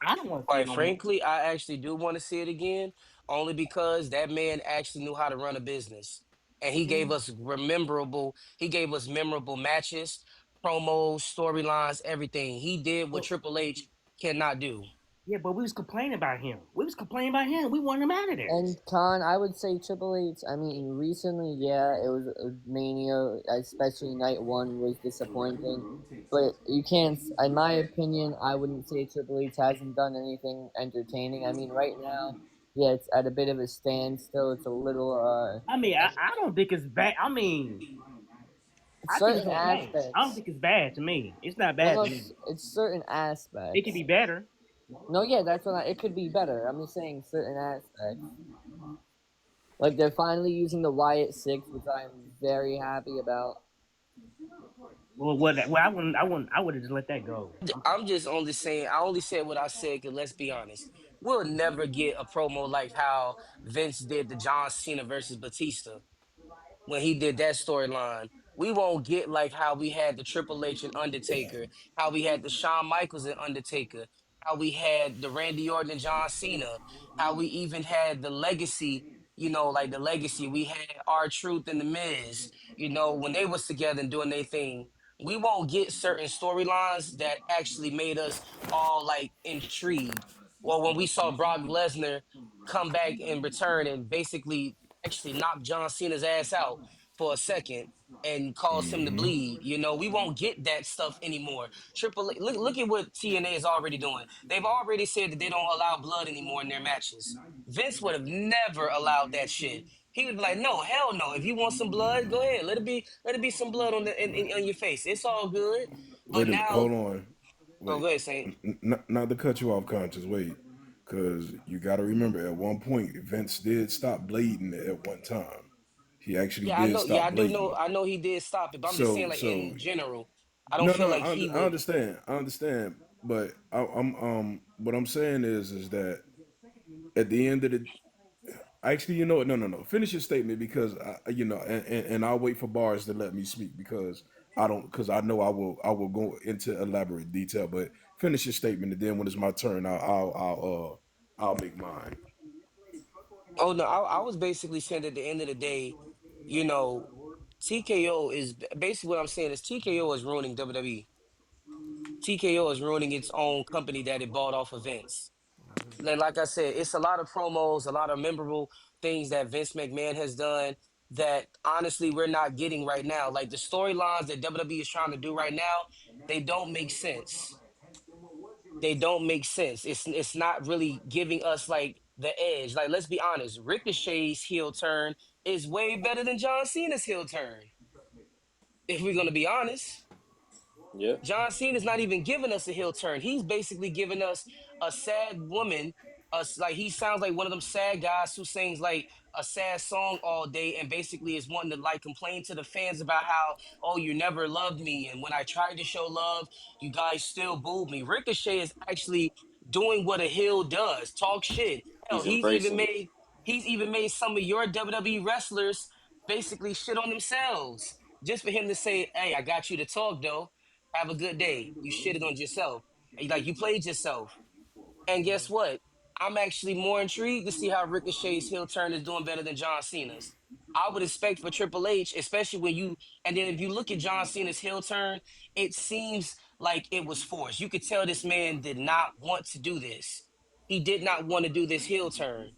I don't want to see it Quite no more. frankly, I actually do want to see it again, only because that man actually knew how to run a business. And he gave us memorable matches, promos, storylines, everything. He did what But, Triple H cannot do. yeah, but we was complaining about him. We was complaining about him. We wanted him out of there. And Khan, I would say Triple H. I mean, recently, yeah, it was Mania, especially night one was disappointing. But you can't, in my opinion, I wouldn't say Triple H hasn't done anything entertaining. I mean, right now, yeah, it's at a bit of a standstill. It's a little, I mean, I don't think it's bad. I mean, I think it's certain okay. I don't aspects. think it's bad to me. It's not Well, bad no, to me. it's certain It could aspects. be better. No, yeah, that's what it could be better. I'm just saying certain aspects. Like they're finally using the Wyatt Six, which I'm very happy about. Well, I would have just let that go. I'm just only saying, I only said what I said because let's be honest. We'll never get a promo like how Vince did the John Cena versus Batista when he did that storyline. We won't get like how we had the Triple H and Undertaker, how we had the Shawn Michaels and Undertaker, how we had the Randy Orton and John Cena, how we even had the Legacy, like the Legacy. We had our Truth and the Miz, when they was together and doing their thing. We won't get certain storylines that actually made us all like intrigued. Well, when we saw Brock Lesnar come back and return and basically actually knock John Cena's ass out for a second and cause him to bleed. We won't get that stuff anymore. Triple A, look at what TNA is already doing. They've already said that they don't allow blood anymore in their matches. Vince would have never allowed that shit. He would be like, no, hell no. If you want some blood, go ahead. Let it be some blood on your face. It's all good. But Wait a minute, now, hold on. oh, Wait, go ahead, Saint. not to cut you off, conscious. Wait, because you got to remember, at one point, Vince did stop bleeding at one time. He actually Yeah, I did know. Yeah, stop I do know. bleeding. I know he did stop it, but I'm just saying, So, like so in general, I don't no, feel no, like he I would. understand, but I'm what I'm saying is that at the end of the actually, you know what? No, no, no. Finish your statement because and I'll wait for bars to let me speak because I don't because I know I will go into elaborate detail. But finish your statement and then when it's my turn, I'll make mine. Oh no, I was basically saying at the end of the day, you know, TKO is basically what I'm saying is TKO is ruining WWE. TKO is ruining its own company that it bought off of Vince. Like I said, it's a lot of promos, a lot of memorable things that Vince McMahon has done that honestly we're not getting right now. Like the storylines that WWE is trying to do right now, they don't make sense. They don't make sense. It's not really giving us like the edge. Like let's be honest, Ricochet's heel turn is way better than John Cena's heel turn. If we're gonna be honest. Yeah. John Cena's not even giving us a heel turn. He's basically giving us a sad woman. Us like he sounds like one of them sad guys who sings like a sad song all day and basically is wanting to like complain to the fans about how, oh, you never loved me, and when I tried to show love, you guys still booed me. Ricochet is actually doing what a heel does, talk shit. Hell, He's embracing it. he's even made some of your WWE wrestlers basically shit on themselves just for him to say, hey, I got you to talk though. Have a good day. You shitted on yourself. Like you played yourself. And guess what? I'm actually more intrigued to see how Ricochet's heel turn is doing better than John Cena's. I would expect for Triple H, especially when you and then if you look at John Cena's heel turn, it seems like it was forced. You could tell this man did not want to do this. He did not want to do this heel turn.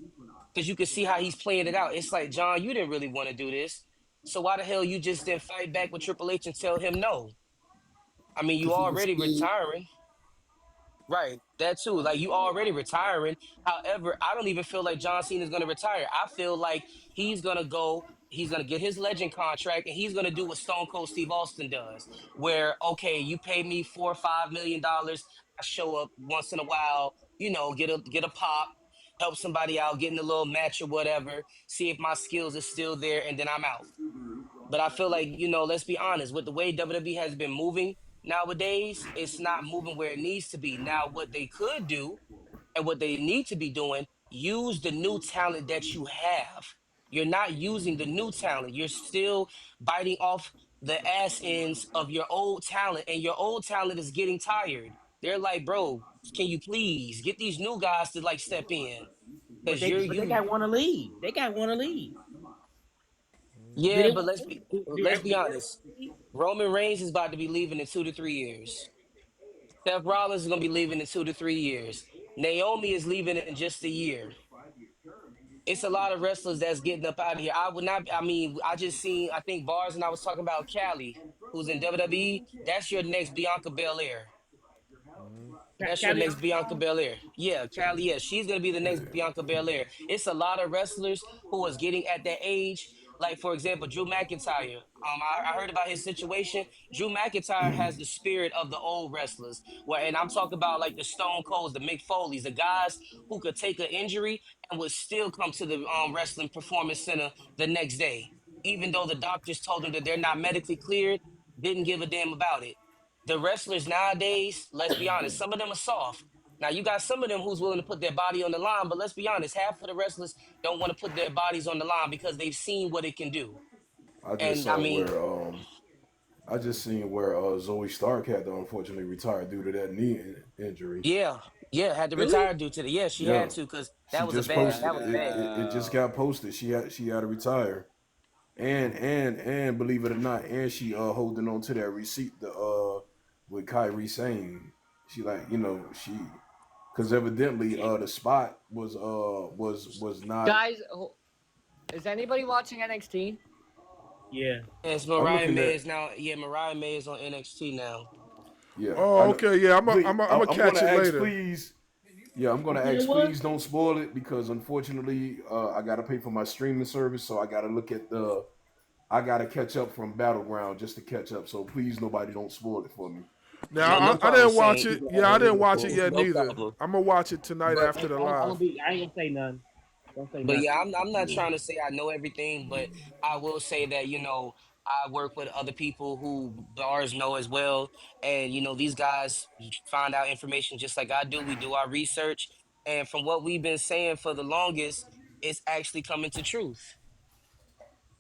Because you can see how he's playing it out. It's like, John, you didn't really want to do this. So why the hell you just didn't fight back with Triple H and tell him no? I mean, you Because he was already scared. retiring. Right. That too. Like you already retiring. However, I don't even feel like John Cena is gonna retire. I feel like he's gonna get his legend contract and he's gonna do what Stone Cold Steve Austin does. Where, okay, you pay me $4 or $5 million. I show up once in a while, get a pop, help somebody out, get in a little match or whatever, see if my skills are still there, and then I'm out. But I feel like, let's be honest, with the way WWE has been moving nowadays, it's not moving where it needs to be. Now, what they could do and what they need to be doing, use the new talent that you have. You're not using the new talent. You're still biting off the ass ends of your old talent, and your old talent is getting tired. They're like, bro, can you please get these new guys to like step in? But Because they you're but they you got one to leave. They got one to leave. Do yeah, they but want let's to be leave? let's be honest. Roman Reigns is about to be leaving in 2 to 3 years. Seth Rollins is going to be leaving in 2 to 3 years. Naomi is leaving in just a year. It's a lot of wrestlers that's getting up out of here. I would not. I mean, I just seen. I think Bars and I was talking about Callie, who's in WWE. That's your next Bianca Belair. That's your Callie next Bianca Belair. Yeah, Callie, yeah, she's gonna be the next Bianca Belair. It's a lot of wrestlers who is getting at that age. Like for example, Drew McIntyre. I heard about his situation. Drew McIntyre has the spirit of the old wrestlers. And I'm talking about like the Stone Colds, the Mick Foleys, the guys who could take an injury and would still come to the wrestling performance center the next day, even though the doctors told them that they're not medically cleared. Didn't give a damn about it. The wrestlers nowadays, let's be honest, some of them are soft. Now you got some of them who's willing to put their body on the line, but let's be honest, half of the wrestlers don't want to put their bodies on the line because they've seen what it can do. I just And I saw mean, I just seen where Zoe Stark had to unfortunately retire due to that knee injury. yeah, yeah, had to really? retire due to the yeah, she Yeah, had to because she just posted that was bad. it just got posted. She had to retire, and believe it or not, and she holding on to that receipt with Kyrie saying she like she because evidently the spot was not. Guys, is anybody watching NXT? Yeah. Yes, I'm Mariah looking May at is now. Yeah, Mariah May is on NXT now. yeah. Oh, I know. okay, yeah. I'm Please, gonna I'm catch gonna it ask later. please. Yeah, I'm gonna You know ask what? please don't spoil it because unfortunately I gotta pay for my streaming service, so I gotta look at I gotta catch up from Battleground just to catch up. So please nobody don't spoil it for me. Now No I problem, didn't watch Saint. it. Yeah, I didn't watch it yet No neither. problem. I'm gonna watch it tonight But after the I'm live. gonna be. I ain't gonna say nothing. Don't say But yeah, nothing. I'm not trying to say I know everything, but I will say that, I work with other people who bars know as well. And, these guys find out information just like I do. We do our research. And from what we've been saying for the longest, it's actually coming to truth.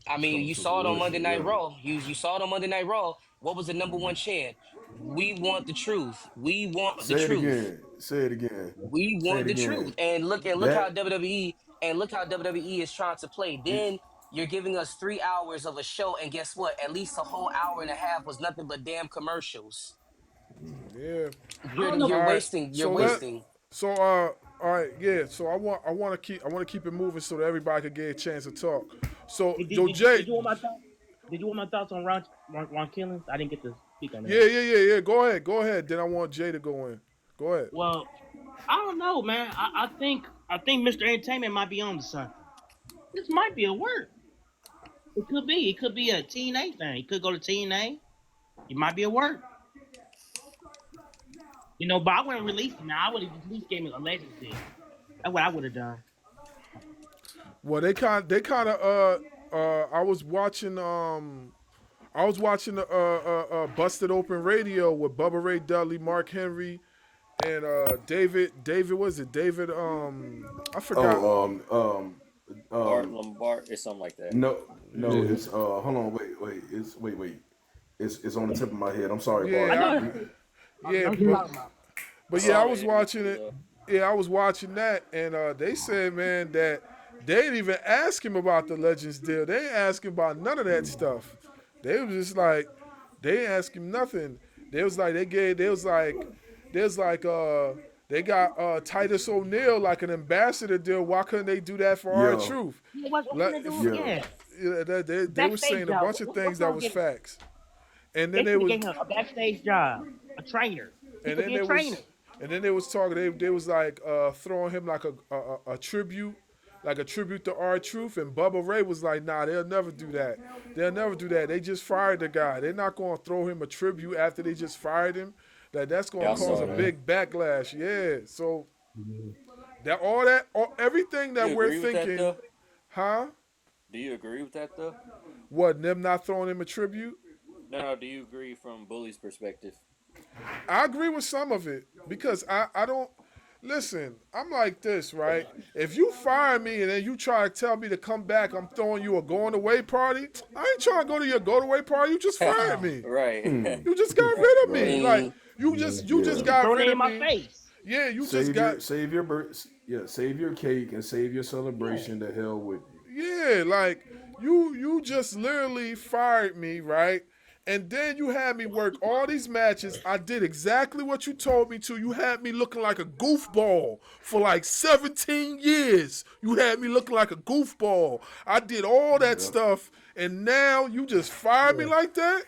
I It's mean, coming you to saw it on Monday fruition. Night Yeah. Raw. You saw it on Monday Night Raw. What was the number one chant? We want the truth. We want the Say it truth. again. Say it again. We Say it want the truth. again. And look how That WWE is trying to play. Then you're giving us 3 hours of a show, and guess what? At least a whole hour and a half was nothing but damn commercials. Yeah. I You're don't know. you're All right. wasting. You're So let. wasting. So all right. Yeah. So I want to keep it moving so that everybody could get a chance to talk. So Did, Joe did, Jay. did you want my thoughts? Did you want my thoughts on Ron Killings? I didn't get to speak on that. Yeah. Go ahead. Go ahead. Then I want Jay to go in. Go ahead. Well, I don't know, man. I think Mr. Entertainment might be on to something. This might be a work. It could be. It could be a TNA thing. It could go to TNA. It might be a work. But I wouldn't release him. Now I would have at least gave me a legacy. That's what I would have done. Well, they kind of I was watching the Busted Open Radio with Bubba Ray Dudley, Mark Henry, and David was it David I forgot. Art Lombard or something like that. No, it's hold on, wait, it's on the tip of my head. I'm sorry, Yeah, Bart. Yeah, I'm talking about. but yeah, I was watching it. Yeah, I was watching that, and they said, man, that they didn't even ask him about the Legends deal. They ain't ask him about none of that stuff. They was just like, they didn't ask him nothing. They was like, they got Titus O'Neil like an ambassador deal. Why couldn't they do that for our Yeah. truth? Yeah, what can they do? Yeah. Yeah. They were saying a bunch of things that was facts, and then they was. gave him a backstage job, a trainer. He And could then be a they trainer. was, and then they was talking. They was like throwing him like a tribute, like a tribute to our truth. And Bubba Ray was like, "Nah, they'll never do that. They'll never do that. They just fired the guy. They're not gonna throw him a tribute after they just fired him. That's gonna cause a big backlash. Yeah. So everything that we're thinking, huh? Do you agree with that though? What, them not throwing him a tribute? No. Do you agree from Bully's perspective? I agree with some of it because I don't listen. I'm like this, right? If you fire me and then you try to tell me to come back, I'm throwing you a going away party. I ain't trying to go to your going away party. You just fired me. Right. You just got rid of me. Right. Like you just got Throw rid it of in my me. face. Yeah, you Save just your got. save your cake and save your celebration. The hell with you. Yeah, like you just literally fired me, right? And then you had me work all these matches. I did exactly what you told me to. You had me looking like a goofball for like 17 years. You had me looking like a goofball. I did all that stuff, and now you just fired me like that?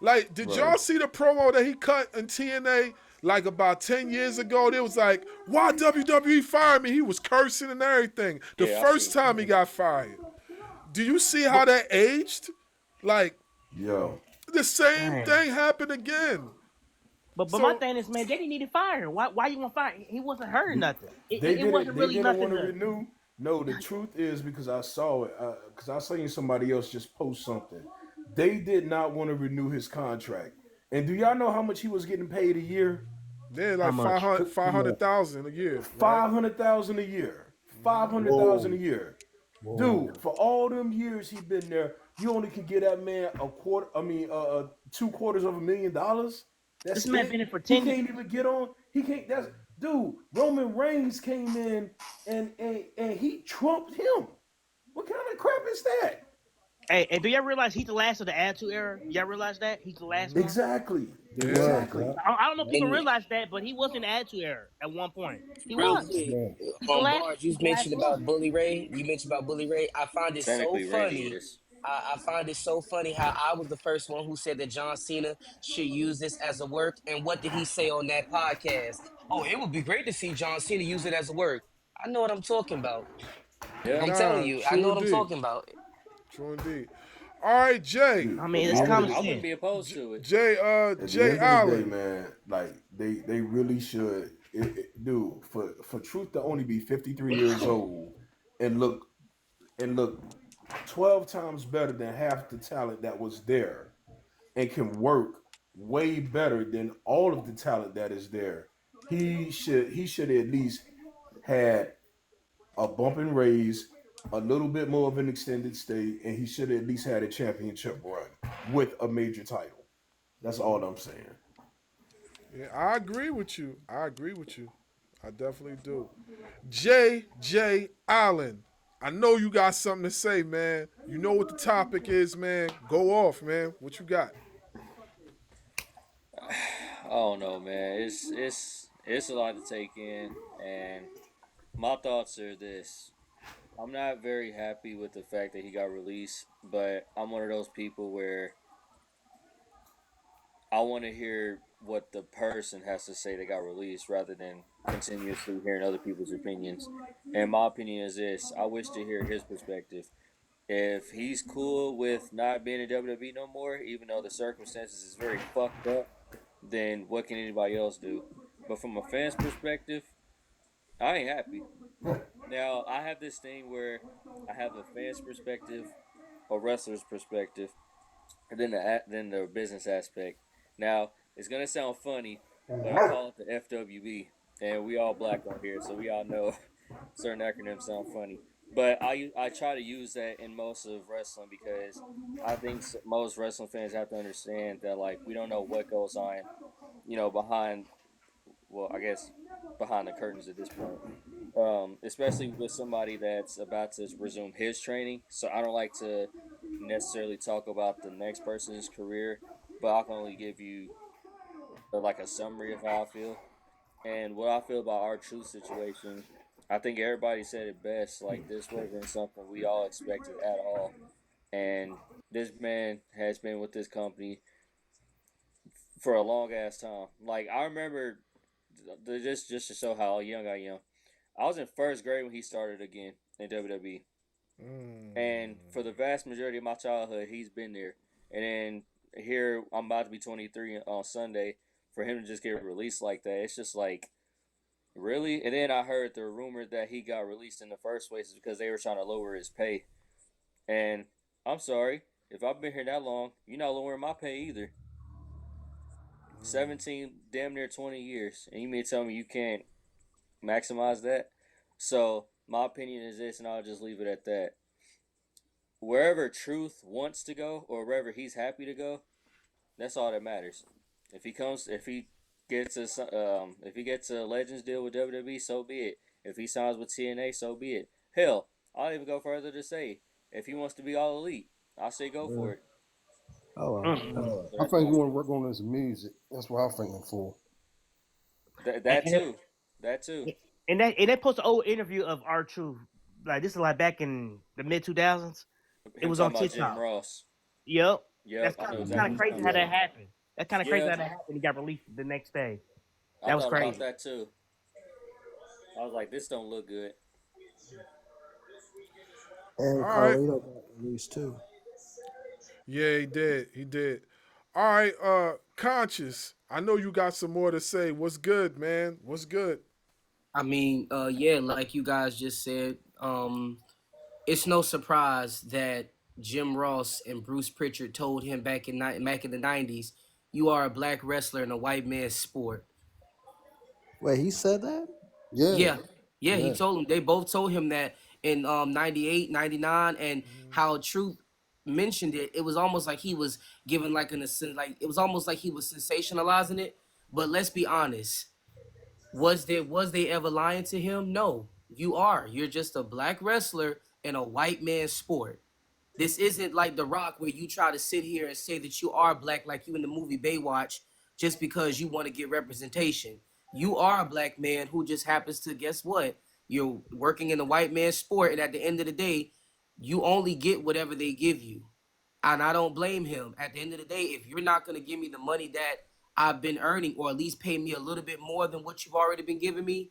Like, did y'all see the promo that he cut in TNA like about 10 years ago? It was like, why WWE fired me? He was cursing and everything. The first time he got fired. Do you see how that aged? Like, Yo. the same thing happened again. But my thing is, man, they didn't need to fire him. Why you want to fire him? He wasn't hurting nothing. It wasn't really didn't nothing. want to renew. No, the truth is because I saw it. Because I seen somebody else just post something. They did not want to renew his contract. And do y'all know how much he was getting paid a year? Yeah, like 500,000 a year. Right? 500,000 a year. 500,000 a year. Dude, for all them years he been there, you only can get that man $250,000. That's This man it. been in for He 10 can't even get on. He can't. That's dude. Roman Reigns came in and he trumped him. What kind of crap is that? Hey, and do y'all realize he's the last of the Attitude Era? Y'all realize that? He's the last one? Exactly. Yeah. Exactly. I don't know if people And- realize that, but he was in the Attitude Era at one point. He Real was. quick, He's the last- Barnes, you he's the last mentioned one. about Bully Ray. You mentioned about Bully Ray. I find it so Technically, Randy funny. is. I find it so funny how I was the first one who said that John Cena should use this as a work. And what did he say on that podcast? Oh, it would be great to see John Cena use it as a work. I know what I'm talking about. Yeah. I'm telling Nah, you, I true know what I'm indeed. talking about. True indeed. All right, Jay. I mean, it's I common wouldn't sense. be opposed to it. Jay At the Jay end of the Allen. day, man, like they really should. Dude, for Truth to only be 53 years old and look 12 times better than half the talent that was there and can work way better than all of the talent that is there. He should at least had a bump and raise, a little bit more of an extended stay, and he should have at least had a championship run with a major title. That's all I'm saying. Yeah, I agree with you. I definitely do. J. Allen. I know you got something to say, man. You know what the topic is, man. Go off, man. What you got? I don't know, man. It's a lot to take in, and my thoughts are this. I'm not very happy with the fact that he got released, but I'm one of those people where I want to hear what the person has to say that got released rather than continuously hearing other people's opinions. And my opinion is this: I wish to hear his perspective. If he's cool with not being in WWE no more, even though the circumstances is very fucked up, then what can anybody else do? But from a fan's perspective, I ain't happy. Now I have this thing where I have a fan's perspective, a wrestler's perspective, and then the business aspect. Now it's gonna sound funny, but I call it the FWB, and we all black on here, so we all know certain acronyms sound funny. But I try to use that in most of wrestling because I think most wrestling fans have to understand that like we don't know what goes on, behind, well, I guess behind the curtains at this point. Especially with somebody that's about to resume his training. So I don't like to necessarily talk about the next person's career, but I can only give you like a summary of how I feel. And what I feel about our truth situation, I think everybody said it best. Like this wasn't something we all expected at all. And this man has been with this company for a long ass time. Like I remember, just to show how young I am. I was in first grade when he started again in WWE, and for the vast majority of my childhood, he's been there. And then here I'm about to be 23 on Sunday. For him to just get released like that, it's just like really. And then I heard the rumor that he got released in the first place is because they were trying to lower his pay. And I'm sorry, if I've been here that long, you're not lowering my pay either. 17, damn near 20 years, and you mean to tell me you can't maximize that? So my opinion is this, and I'll just leave it at that. Wherever Truth wants to go, or wherever he's happy to go, that's all that matters. If he if he gets a Legends deal with WWE, so be it. If he signs with TNA, so be it. Hell, I'll even go further to say, if he wants to be all elite, I say go for it. Oh, Mm. So I that's think my you want to work on his music. That's what I'm thinking for. that And, too, that too. and they post an old interview of R Truth. Like this is like back in the mid 2000s. It Him was on talking about Jim TikTok. Ross. Yep. Yep, I know That's exactly kind of what you're crazy talking how that about. happened. That's kind of crazy Yeah, how that happened. He got released the next day. I That was thought about crazy. that too. I was like, this don't look good. And All right. Carlito got released too. Yeah, he did. He did. All right, Conscious. I know you got some more to say. What's good, man? What's good? I mean, yeah, like you guys just said, it's no surprise that Jim Ross and Bruce Pritchard told him back in the '90s, "You are a black wrestler in a white man's sport." Wait, he said that? Yeah, Yeah, yeah, he yeah. told him. They both told him that in '98, '99, and how Truth mentioned it. It was almost like he was giving like it was almost like he was sensationalizing it. But let's be honest. Was they ever lying to him? No. You are. You're just a black wrestler in a white man's sport. This isn't like The Rock where you try to sit here and say that you are black like you in the movie Baywatch just because you want to get representation. You are a black man who just happens to guess what? You're working in a white man's sport, and at the end of the day, you only get whatever they give you. And I don't blame him. At the end of the day, if you're not going to give me the money that I've been earning, or at least pay me a little bit more than what you've already been giving me,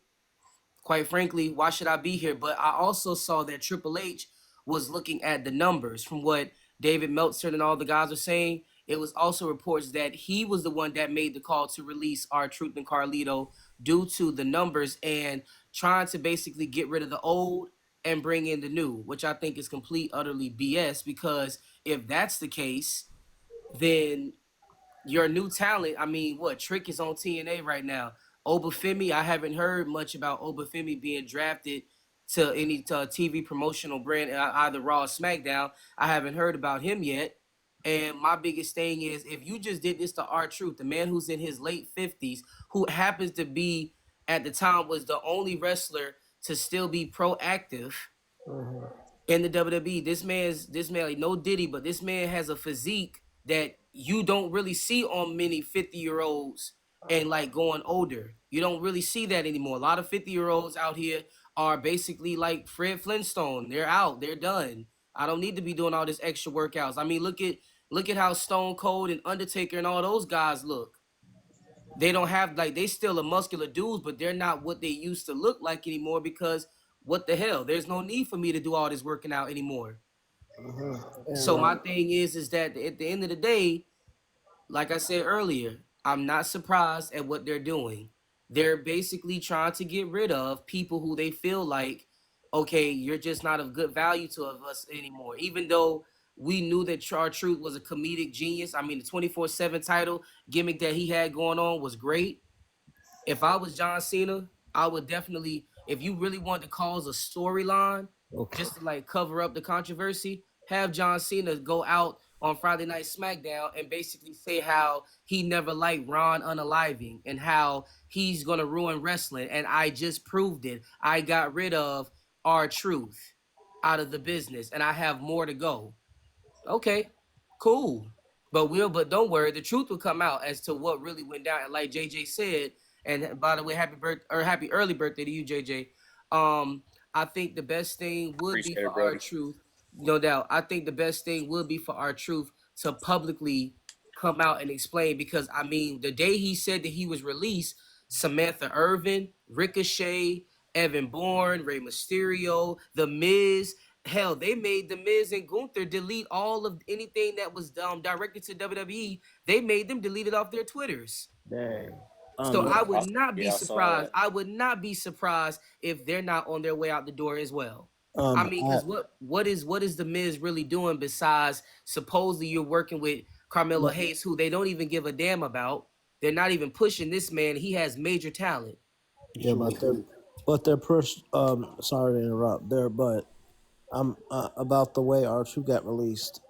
quite frankly, why should I be here? But I also saw that Triple H was looking at the numbers from what David Meltzer and all the guys are saying. It was also reports that he was the one that made the call to release our Truth and Carlito due to the numbers and trying to basically get rid of the old and bring in the new, which I think is complete, utterly BS. Because if that's the case, then your new talent. I mean, what Trick is on TNA right now. Obafemi, I haven't heard much about Obafemi being drafted to any TV promotional brand, either Raw or SmackDown. I haven't heard about him yet. And my biggest thing is, if you just did this to R Truth, the man who's in his late 50s, who happens to be at the time was the only wrestler to still be proactive in the WWE. This man like no Diddy, but this man has a physique that you don't really see on many 50-year-olds and like going older. You don't really see that anymore. A lot of 50-year-olds out here are basically like Fred Flintstone. They're out. They're done. I don't need to be doing all this extra workouts. I mean, look at how Stone Cold and Undertaker and all those guys look. They don't have like they still are muscular dudes, but they're not what they used to look like anymore because what the hell? There's no need for me to do all this working out anymore. So my thing is that at the end of the day, like I said earlier, I'm not surprised at what they're doing. They're basically trying to get rid of people who they feel like, okay, you're just not of good value to us anymore. Even though we knew that Truth was a comedic genius. I mean, the 24/7 title gimmick that he had going on was great. If I was John Cena, I would definitely, if you really want to cause a storyline, just to like cover up the controversy, have John Cena go out on Friday Night SmackDown and basically say how he never liked Ron unaliving and how he's gonna ruin wrestling. And I just proved it. I got rid of R-Truth out of the business, and I have more to go. Okay, cool. But don't worry, the truth will come out as to what really went down. And like JJ said, and by the way, happy early birthday to you, JJ. I think the best thing would Appreciate be it, for brother. R-Truth, no doubt. I think the best thing would be for R-Truth to publicly come out and explain, because I mean, the day he said that he was released, Samantha Irvin, Ricochet, Evan Bourne, Rey Mysterio, The Miz. Hell, they made The Miz and Gunther delete all of anything that was directed to WWE. They made them delete it off their Twitters. Dang. So I would I- not be yeah, I saw surprised. that. I would not be surprised if they're not on their way out the door as well. I Um, mean, I, because what is the Miz really doing besides supposedly you're working with Carmelo but Hayes, who they don't even give a damn about. They're not even pushing this man. He has major talent. yeah, but they're sorry to interrupt there, but about the way R2 got released.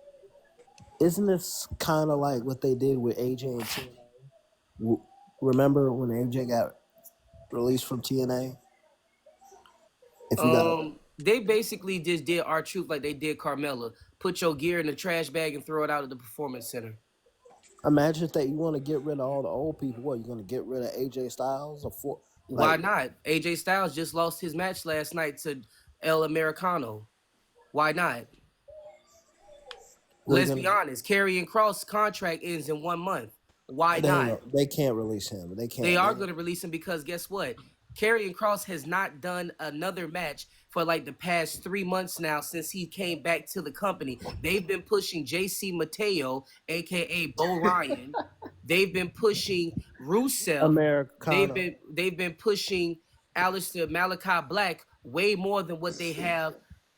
Isn't this kind of like what they did with AJ and TNA? Remember when AJ got released from TNA? If you got They basically just did R-Truth like they did Carmella. Put your gear in the trash bag and throw it out at the performance center. imagine that you want to get rid of all the old people. What, you going to get rid of AJ Styles or Why not? AJ Styles just lost his match last night to El Americano. Why not? Let's be honest. Karrion Kross' contract ends in 1 month. Why not? They can't release him. They can't. They are going to release him because guess what? Karrion Kross has not done another match for like the past 3 months now since he came back to the company. They've been pushing JC Mateo, aka Bo Ryan. They've been pushing Rusev. Americano. They've been pushing Aleister Malachi Black way more than what they have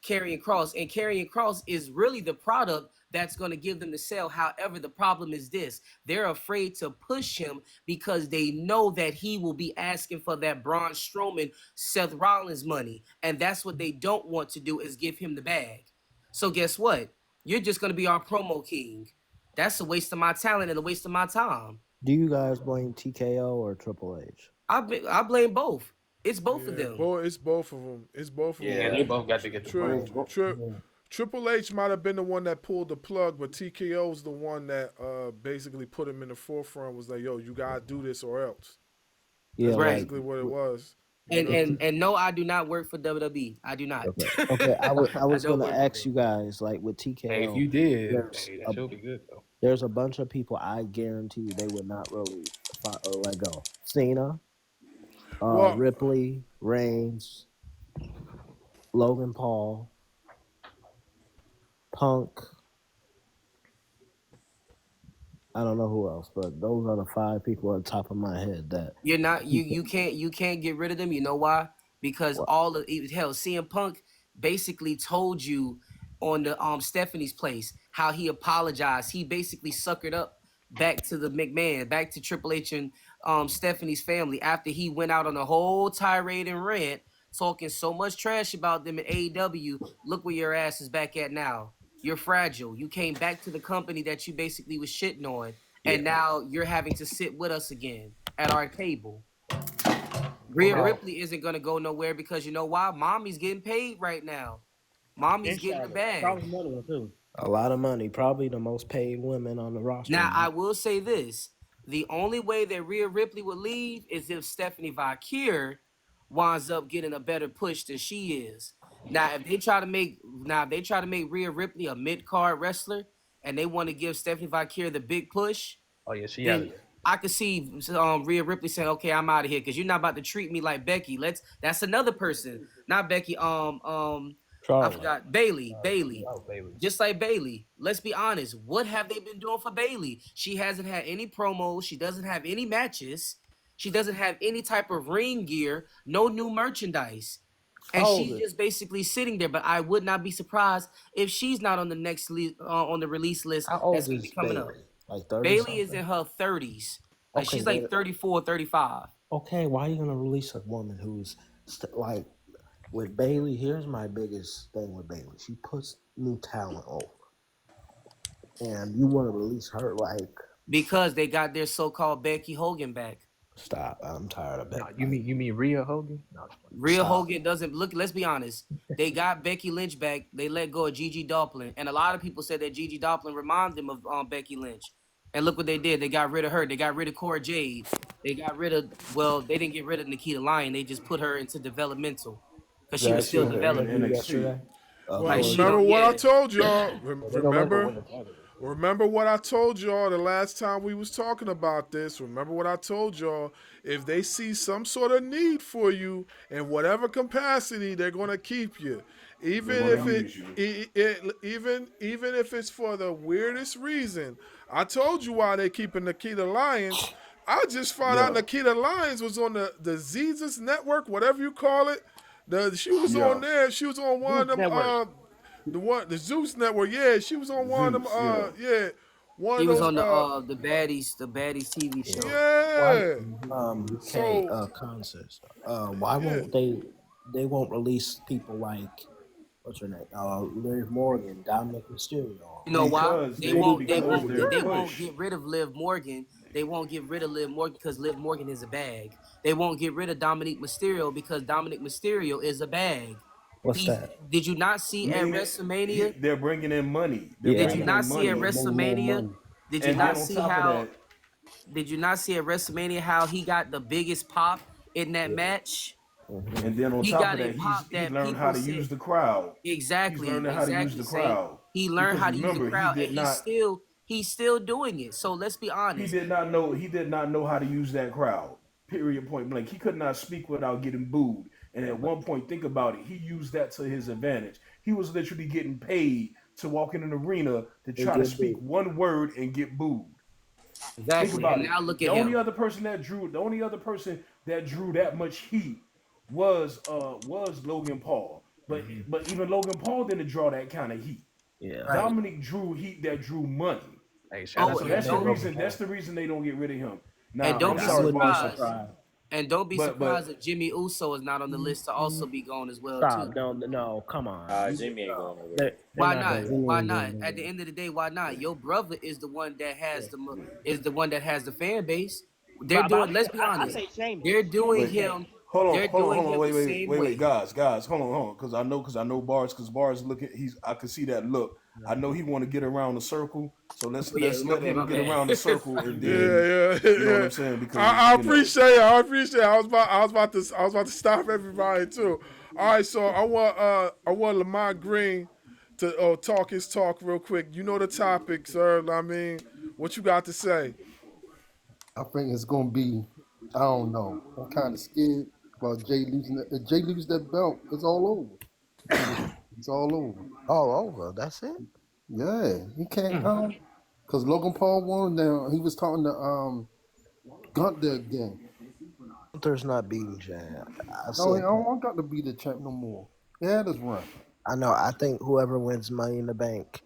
Karrion Kross. And Karrion Kross is really the product that's going to give them the sale. However, the problem is this. They're afraid to push him because they know that he will be asking for that Braun Strowman, Seth Rollins money. And that's what they don't want to do, is give him the bag. So guess what? You're just going to be our promo king. That's a waste of my talent and a waste of my time. Do you guys blame TKO or Triple H? I blame both. It's both of them. It's both of them. It's both of them. Yeah, they both got to get the blame. Triple H might have been the one that pulled the plug, but TKO's the one that basically put him in the forefront. Was like, yo, you gotta do this or else. Yeah, that's basically what it was. And no, I do not work for WWE. I do not. Okay. I was going to ask you guys, like with TKO. Hey, if you did, that should be good though. There's a bunch of people I guarantee they would not really let go. Cena, Ripley, Reigns, Logan Paul, Punk. I don't know who else, but those are the 5 people on the top of my head that you're not. You can't get rid of them. You know why? Because all of hell, CM Punk basically told you on the Stephanie's place how he apologized. He basically suckered up back to the McMahon, back to Triple H and Stephanie's family after he went out on a whole tirade and rant, talking so much trash about them in AEW. Look where your ass is back at now. You're fragile. You came back to the company that you basically was shitting on, and now you're having to sit with us again at our table. Rhea Ripley isn't going to go nowhere because you know why? Mommy's getting paid right now. Mommy's getting the bag. A lot of money. Probably the most paid women on the roster. Now, I will say this. The only way that Rhea Ripley would leave is if Stephanie Vakir winds up getting a better push than she is. Now, if they try to make Rhea Ripley a mid-card wrestler and they want to give Stephanie Vakir the big push, Oh yeah, she out then of there. I could see Rhea Ripley saying, "Okay, I'm out of here because you're not about to treat me like Becky." That's another person, not Becky. I Charlotte. forgot Bailey. Oh, Bailey. Just like Bailey. Let's be honest. What have they been doing for Bailey? She hasn't had any promos. She doesn't have any matches. She doesn't have any type of ring gear. No new merchandise. And How old she's is just basically sitting there. But I would not be surprised if she's not on the next on the release list How old that's going to is be coming Bailey? up. Like 30 Bailey is something? in her 30s. Like Okay, she's like 34, 35. Okay, why are you gonna release a woman who's like with Bailey? Here's my biggest thing with Bailey: she puts new talent over, and you want to release her like Because they got their so-called Becky Hogan back. stop. I'm tired of No, Becky. you mean Rhea Hogan? No, Real Stop. Hogan doesn't look. Let's be honest. They got Becky Lynch back. They let go of Gigi Doplin, and a lot of people said that Gigi Doplin reminded them of Becky Lynch. And look what they did. They got rid of her. They got rid of Cora Jade. They got rid of. Well, they didn't get rid of Nikita Lyon. They just put her into developmental because she was still in developing. NXT. Yesterday. Well, Like she remember don't. what I Yeah. told y'all. they no longer win the title. Remember what I told y'all the last time we was talking about this. Remember what I told y'all. If they see some sort of need for you in whatever capacity, they're gonna keep you, even They're if gonna even if it's for the weirdest reason. I told you why they keeping Nikita Lyons. I just found out Nikita Lyons was on the Jesus Network, whatever you call it. She was on there. She was on one of them. The Zeus Network, yeah, she was on one of them. One She of was those. on the baddies TV show. Yeah. UK concerts. Why won't they won't release people like what's her name? Liv Morgan, Dominic Mysterio. You know why? Because They won't push. get rid of Liv Morgan. They won't get rid of Liv Morgan because Liv Morgan is a bag. They won't get rid of Dominic Mysterio because Dominic Mysterio is a bag. What's that? Did you not see at WrestleMania? They're bringing in money. Did you not see at WrestleMania? Did you And not then on see top of how? that, Did you not see at WrestleMania how he got the biggest pop in that match? and then on He top got of a that, pop he that learned how people to said use the crowd. exactly. He's learning how to use the crowd. He learned Because how to use the remember, crowd, he and did not. he's still doing it. So let's be He honest. did not know. He did not know how to use that crowd. Period. Point blank. He could not speak without getting booed. And at one point, think about it. He used that to his advantage. He was literally getting paid to walk in an arena to try to speak one word and get booed. Exactly. Think about And it. now look The at him. only other person that drew that much heat was Logan Paul. But even Logan Paul didn't draw that kind of heat. Yeah. Right. Dominic drew heat that drew money. Hey, shout out Oh, to So that's the Logan reason. Paul. That's the reason they don't get rid of him. Now, And don't I'm be sorry, surprised. Barnes. And don't be But- surprised if Jimmy Uso is not on the list to also be gone as well Stop! too. No, come on. Jimmy ain't going nowhere. They're Why not not? doing Why it. not? At the end of the day, why not? Your brother is the one that has the fan base. They're doing. Let's be honest. They're doing him. Hold They're on, doing him wait, the same way. guys, hold on, because I know Barnes, looking, I can see that look. I know he want to get around the circle, so let's let him get around the circle and then you know what I'm saying? Because I appreciate it. I appreciate it. I was about to stop everybody too. All right, so I want Lamont Green to talk his talk real quick. You know the topic, sir. I mean, what you got to say? I think it's gonna be. I don't know. I'm kind of scared about Jay losing. If Jay loses that belt, it's all over. It's all over. All over. That's it. Yeah, he can't. Because Logan Paul won. Now he was talking to Gunther again. Gunther's not beating Jay. I don't want Gunther to be the champ no more. Yeah, that's right. I know. I think whoever wins Money in the Bank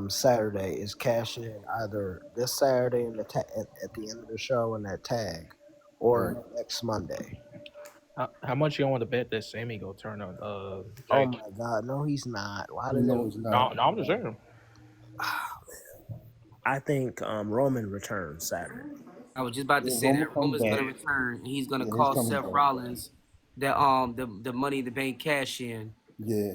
Saturday is cashing in either this Saturday in at the end of the show in that tag, or next Monday. How much you want to bet that Sammy go turn on? Oh Jake? my God, no, he's not. Why You did know they? it's not. No, I'm just saying. I think Roman returns Saturday. I was just about to Yeah, say Roman that comes Roman's back. gonna return. And he's gonna Yeah, he's cost coming Seth back. Rollins the Money in the Bank cash in. Yeah.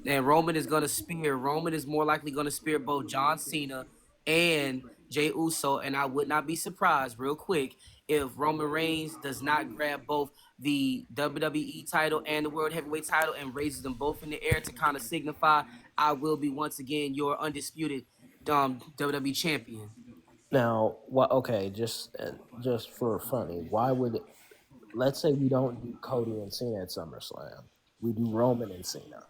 And Roman is gonna spear. Roman is more likely gonna spear both John Cena and Jey Uso, and I would not be surprised, real quick, if Roman Reigns does not grab both the WWE title and the World Heavyweight title and raises them both in the air to kind of signify I will be once again your undisputed WWE champion. Now, what? Okay, just for funny, why would? Let's say we don't do Cody and Cena at SummerSlam. We do Roman and Cena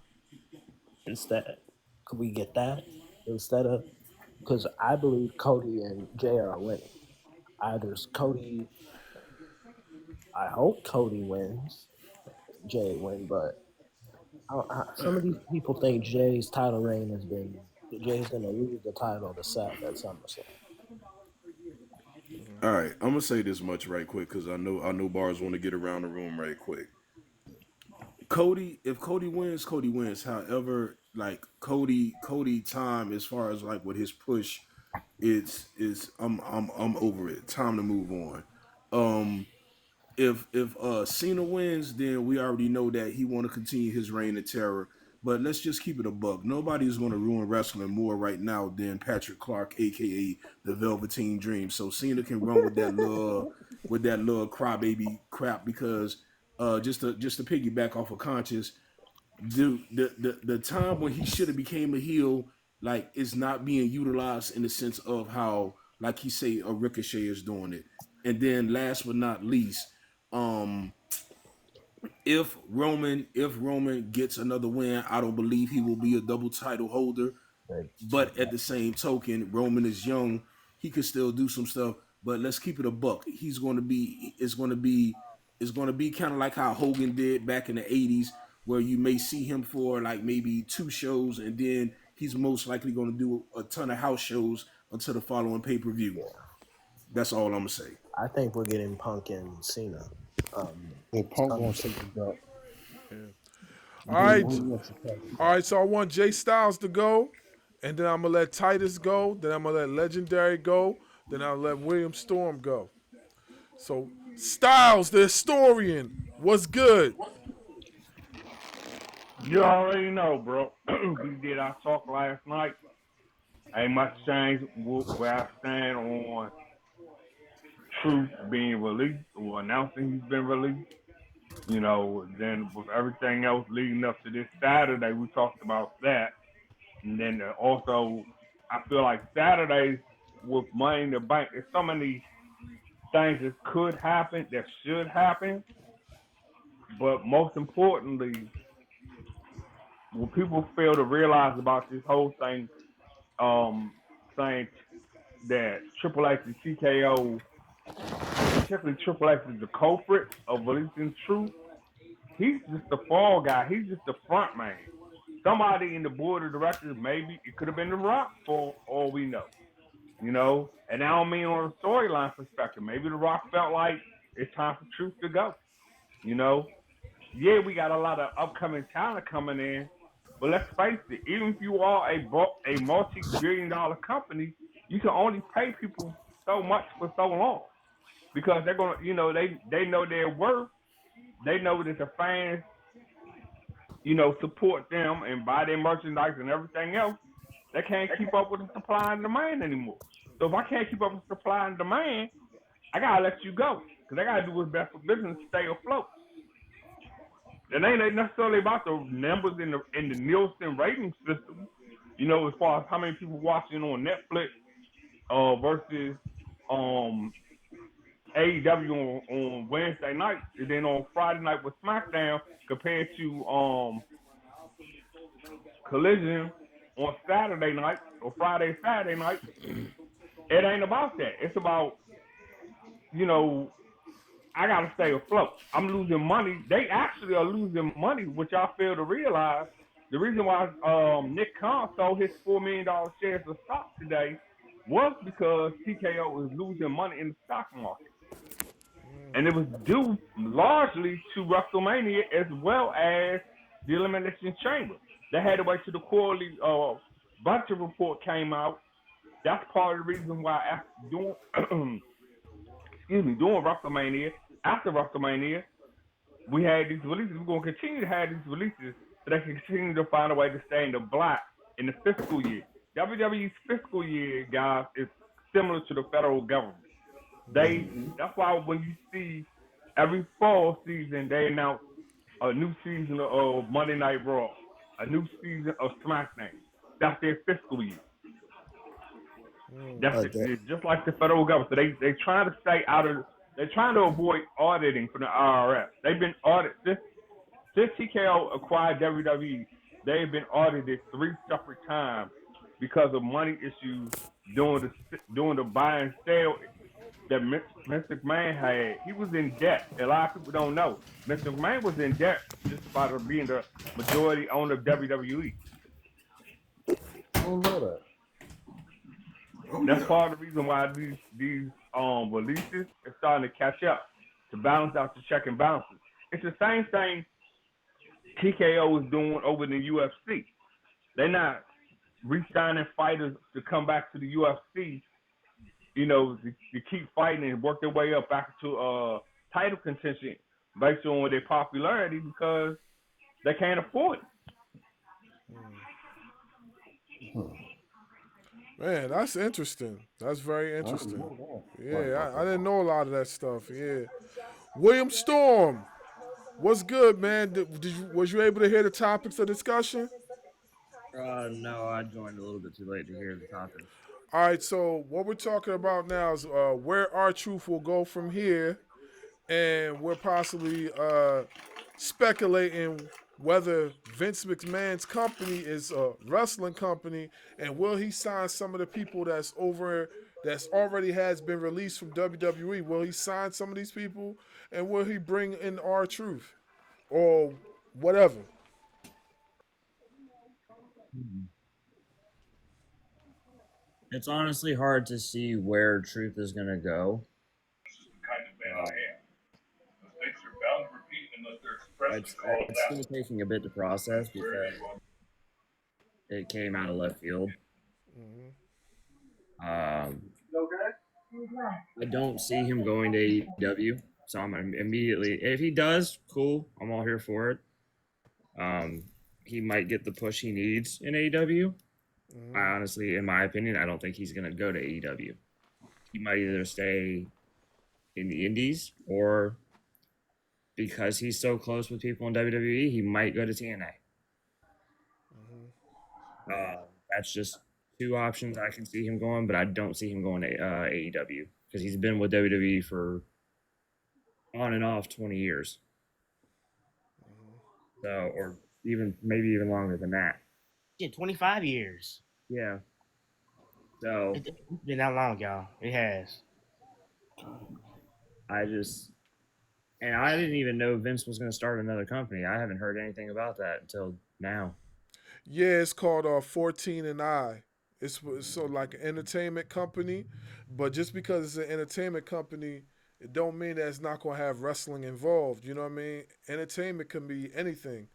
instead. Could we get that instead of? Because I believe Cody and Jay are winning. Either Cody. I hope Cody wins. Jay win, but some of these people think Jay's title reign has been. Jay's going to lose the title to Seth at SummerSlam. All right, I'm gonna say this much right quick because I know bars want to get around the room right quick. If Cody wins, Cody wins. However, like Cody time as far as like with his push, I'm over it. Time to move on. If Cena wins, then we already know that he want to continue his reign of terror. But let's just keep it a buck. Nobody's going to ruin wrestling more right now than Patrick Clark, aka the Velveteen Dream. So Cena can run with that little crybaby crap because just to piggyback off of Conscious, the time when he should have became a heel, like, is not being utilized in the sense of how, like he say, a Ricochet is doing it. And then last but not least, if Roman gets another win, I don't believe he will be a double title holder. But at the same token, Roman is young; he could still do some stuff. But let's keep it a buck. It's going to be kind of like how Hogan did back in the '80s, where you may see him for like maybe 2 shows, and then he's most likely going to do a ton of house shows until the following pay-per-view. Yeah. That's all I'm gonna say. I think we're getting Punk and Cena. Punk wants to go. All right. So I want Jay Styles to go, and then I'm gonna let Titus go. Then I'm gonna let Legendary go. Then I'll let William Storm go. So Styles, the historian, what's good? You already know, bro. We did our talk last night. Ain't much changed where I stand on Truth being released or announcing he's been released. You know, then with everything else leading up to this Saturday, we talked about that. And then also, I feel like Saturdays with Money in the Bank, there's so many things that could happen, that should happen. But most importantly, what people fail to realize about this whole thing, saying that Triple H and TKO, particularly Triple H, is the culprit of releasing Truth. He's just the fall guy. He's just the front man. Somebody in the board of directors, maybe it could have been The Rock for all we know. You know, and I don't mean on a storyline perspective. Maybe The Rock felt like it's time for Truth to go. You know, yeah, we got a lot of upcoming talent coming in, but let's face it, even if you are a multi-billion-dollar company, you can only pay people so much for so long because they're gonna, you know, they know their worth. They know that the fans, you know, support them and buy their merchandise and everything else. They can't keep up with the supply and demand anymore. So if I can't keep up with supply and demand, I gotta let you go because I gotta do what's best for business to stay afloat. It ain't necessarily about the numbers in the Nielsen rating system, you know, as far as how many people watching on Netflix versus AEW on Wednesday night, and then on Friday night with SmackDown compared to Collision on Saturday night or Saturday night. It ain't about that. It's about, you know, I got to stay afloat. I'm losing money. They actually are losing money, which I fail to realize. The reason why Nick Khan sold his $4 million shares of stock today was because TKO is losing money in the stock market. And it was due largely to WrestleMania as well as the Elimination Chamber. They had to wait till the quarterly budget report came out. That's part of the reason why after during WrestleMania, after WrestleMania, we had these releases. We're going to continue to have these releases so they can continue to find a way to stay in the black in the fiscal year. WWE's fiscal year, guys, is similar to the federal government. That's why when you see every fall season they announce a new season of Monday Night Raw, a new season of SmackDown. That's their fiscal year. That's it. Just like the federal government. So they trying to stay out of. They're trying to avoid auditing from the IRS. They've been audited since TKO acquired WWE. They've been audited 3 separate times because of money issues during the buy and sale that Mr. McMahon had. He was in debt. A lot of people don't know. Mr. McMahon was in debt just by being the majority owner of WWE. I don't know that. That's part of the reason why these releases are starting to catch up to balance out the check and balances. It's the same thing TKO is doing over in the UFC. They're not re-signing fighters to come back to the UFC, to keep fighting and work their way up back to title contention based on their popularity because they can't afford it. Man, that's interesting. That's very interesting. Yeah, I didn't know a lot of that stuff. Yeah. William Storm, what's good, man? Was you able to hear the topics of discussion? No, I joined a little bit too late to hear the topic. All right, so what we're talking about now is where R-Truth will go from here, and we're possibly speculating whether Vince McMahon's company is a wrestling company, and will he sign some of the people that's already has been released from WWE? Will he sign some of these people, and will he bring in R-Truth or whatever? It's honestly hard to see where Truth is going to go. It's still taking a bit to process because it came out of left field. I don't see him going to AEW, so I'm immediately, if he does, cool, I'm all here for it. He might get the push he needs in AEW. I honestly, in my opinion, I don't think he's going to go to AEW. He might either stay in the Indies or, because he's so close with people in WWE, he might go to TNA. That's just 2 options I can see him going, but I don't see him going to AEW because he's been with WWE for on and off 20 years. So, or maybe even longer than that. Yeah, 25 years. Yeah. So it's been that long, y'all. It has. I didn't even know Vince was going to start another company. I haven't heard anything about that until now. Yeah, it's called 14 and I. It's so like an entertainment company, but just because it's an entertainment company, it don't mean that it's not going to have wrestling involved. You know what I mean? Entertainment can be anything.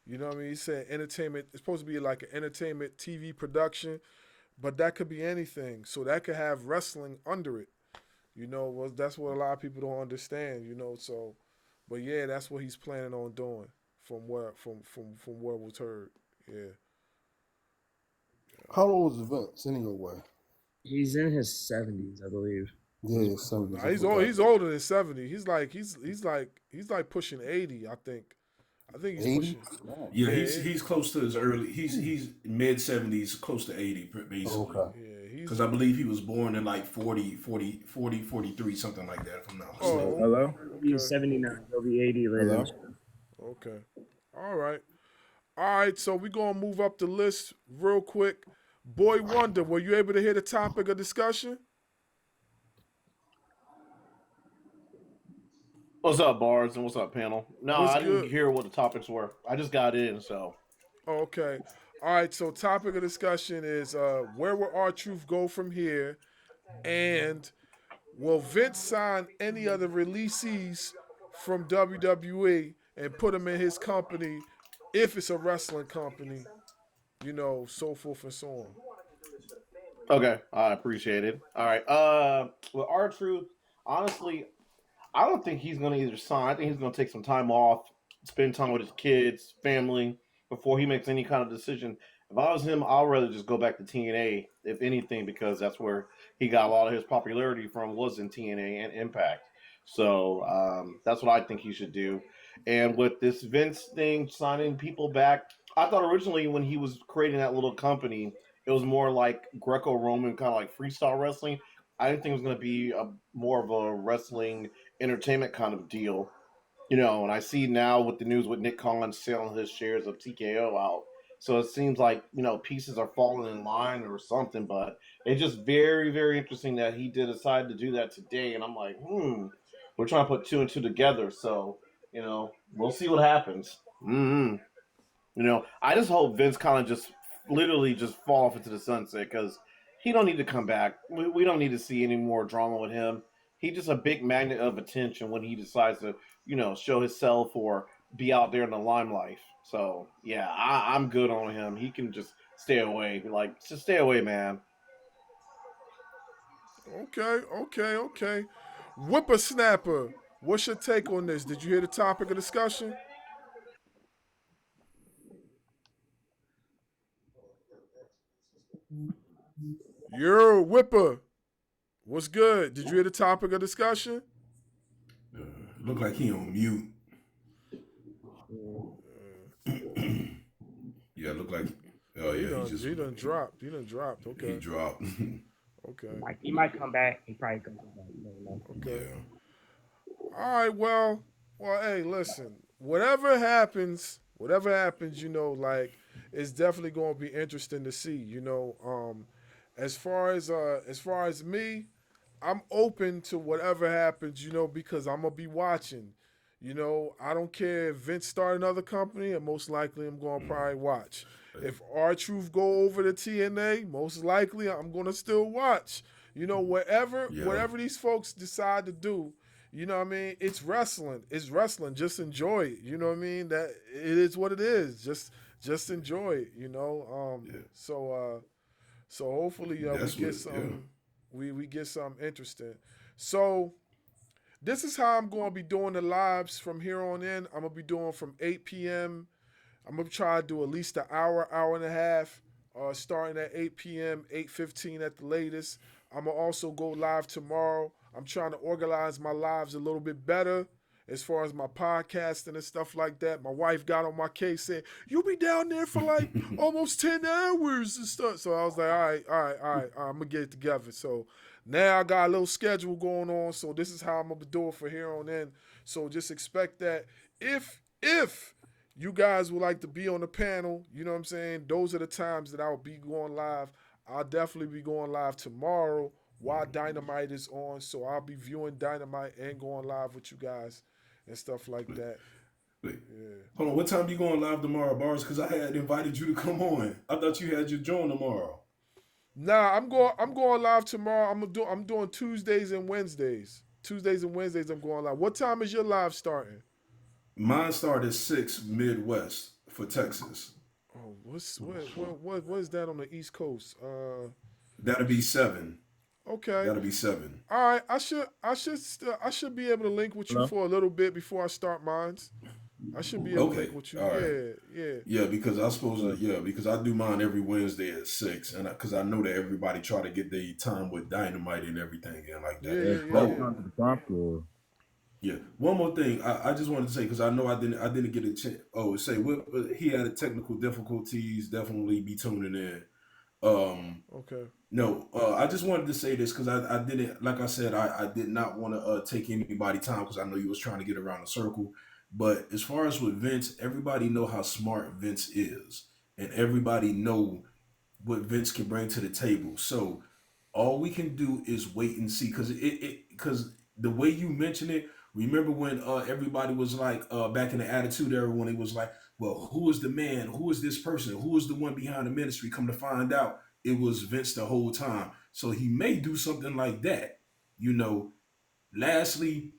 You know what I mean? He said entertainment, it's supposed to be like an entertainment TV production, but that could be anything. So that could have wrestling under it. Well, that's what a lot of people don't understand, so, but yeah, that's what he's planning on doing from what was heard. Yeah. How old is Vince anyway? He's in his 70s, I believe. Yeah, 70s. Nah, he's older than 70. He's like pushing 80, I think. I think he's 80? pushing. Yeah, he's close to his early. He's mid 70s, close to 80, basically. Okay. Yeah, because I believe he was born in like 40, 43, something like that. If I'm not mistaken. Oh, hello. He's 79. He'll be 80 later. Okay. All right. So we're gonna move up the list real quick. Boy Wonder, were you able to hear the topic of discussion? What's up, Bars, and what's up, panel? No, What's I didn't good? hear what the topics were. I just got in, so. Okay. All right. So topic of discussion is where will R-Truth go from here, and will Vince sign any other releasees from WWE and put them in his company if it's a wrestling company, so forth and so on. Okay, I appreciate it. All right. With R-Truth, honestly, I don't think he's going to either sign. I think he's going to take some time off, spend time with his kids, family, before he makes any kind of decision. If I was him, I'd rather just go back to TNA, if anything, because that's where he got a lot of his popularity from, was in TNA and Impact. So that's what I think he should do. And with this Vince thing, signing people back, I thought originally when he was creating that little company, it was more like Greco-Roman, kind of like freestyle wrestling. I didn't think it was going to be more of a wrestling entertainment kind of deal. And I see now with the news with Nick Collins selling his shares of TKO out. So it seems like, pieces are falling in line or something, but it's just very, very interesting that he did decide to do that today. And I'm like, we're trying to put two and two together. So, we'll see what happens. I just hope Vince kind of just literally just fall off into the sunset because he don't need to come back. We don't need to see any more drama with him. He's just a big magnet of attention when he decides to, show himself or be out there in the limelight. So yeah, I'm good on him. He can just stay away. Just stay away, man. Okay. Whippersnapper, what's your take on this? Did you hear the topic of discussion? Yo, Whipper, what's good? Did you hear the topic of discussion? Look like he on mute. Yeah, look like. Oh yeah, he done dropped. He done dropped. Okay. He dropped. Okay. He might come back. He probably comes back. You never know. Okay. Yeah. All right. Well. Hey, listen. Whatever happens, it's definitely going to be interesting to see. As far as me, I'm open to whatever happens. Because I'm gonna be watching. I don't care if Vince start another company, and most likely I'm gonna probably watch. If R-Truth go over to TNA, most likely I'm gonna still watch. Whatever these folks decide to do, it's wrestling. It's wrestling. Just enjoy it. You know what I mean? That it is what it is. Just enjoy it. So hopefully we get something interesting. So this is how I'm going to be doing the lives from here on in. I'm going to be doing from 8 p.m. I'm going to try to do at least an hour, hour and a half, starting at 8 p.m., 8:15 at the latest. I'm going to also go live tomorrow. I'm trying to organize my lives a little bit better as far as my podcasting and stuff like that. My wife got on my case saying, you'll be down there for like almost 10 hours and stuff. So I was like, all right, I'm going to get it together. So now I got a little schedule going on. So this is how I'm going to do it for here on in. So just expect that if you guys would like to be on the panel, you know what I'm saying? Those are the times that I'll be going live. I'll definitely be going live tomorrow while Dynamite is on. So I'll be viewing Dynamite and going live with you guys and stuff like that. Wait. Yeah. Hold on, what time you going live tomorrow, Bars? Because I had invited you to come on. I thought you had your join tomorrow. Nah, I'm going live tomorrow. I'm doing Tuesdays and Wednesdays. Tuesdays and Wednesdays I'm going live. What time is your live starting? Mine started at 6 Midwest for Texas. Oh, what is that on the East Coast? That'll be 7. Okay. That'll be 7. All right. I should be able to link with you for a little bit before I start mine. I should be able to link with you. All right. Yeah. Yeah, because I suppose because I do mine every Wednesday at 6, and because I know that everybody try to get their time with Dynamite and everything and like that. Yeah. One more thing, I just wanted to say because I know I didn't get a chance. Oh, say he had technical difficulties. Definitely be tuning in. Okay. No, I just wanted to say this because I didn't, like I said, I did not want to take anybody time because I know you was trying to get around the circle. But as far as with Vince, everybody know how smart Vince is, and everybody know what Vince can bring to the table. So all we can do is wait and see because the way you mention it. Remember when everybody was like back in the Attitude Era when it was like, well, who is the man? Who is this person? Who is the one behind the ministry? Come to find out, it was Vince the whole time. So he may do something like that. Lastly,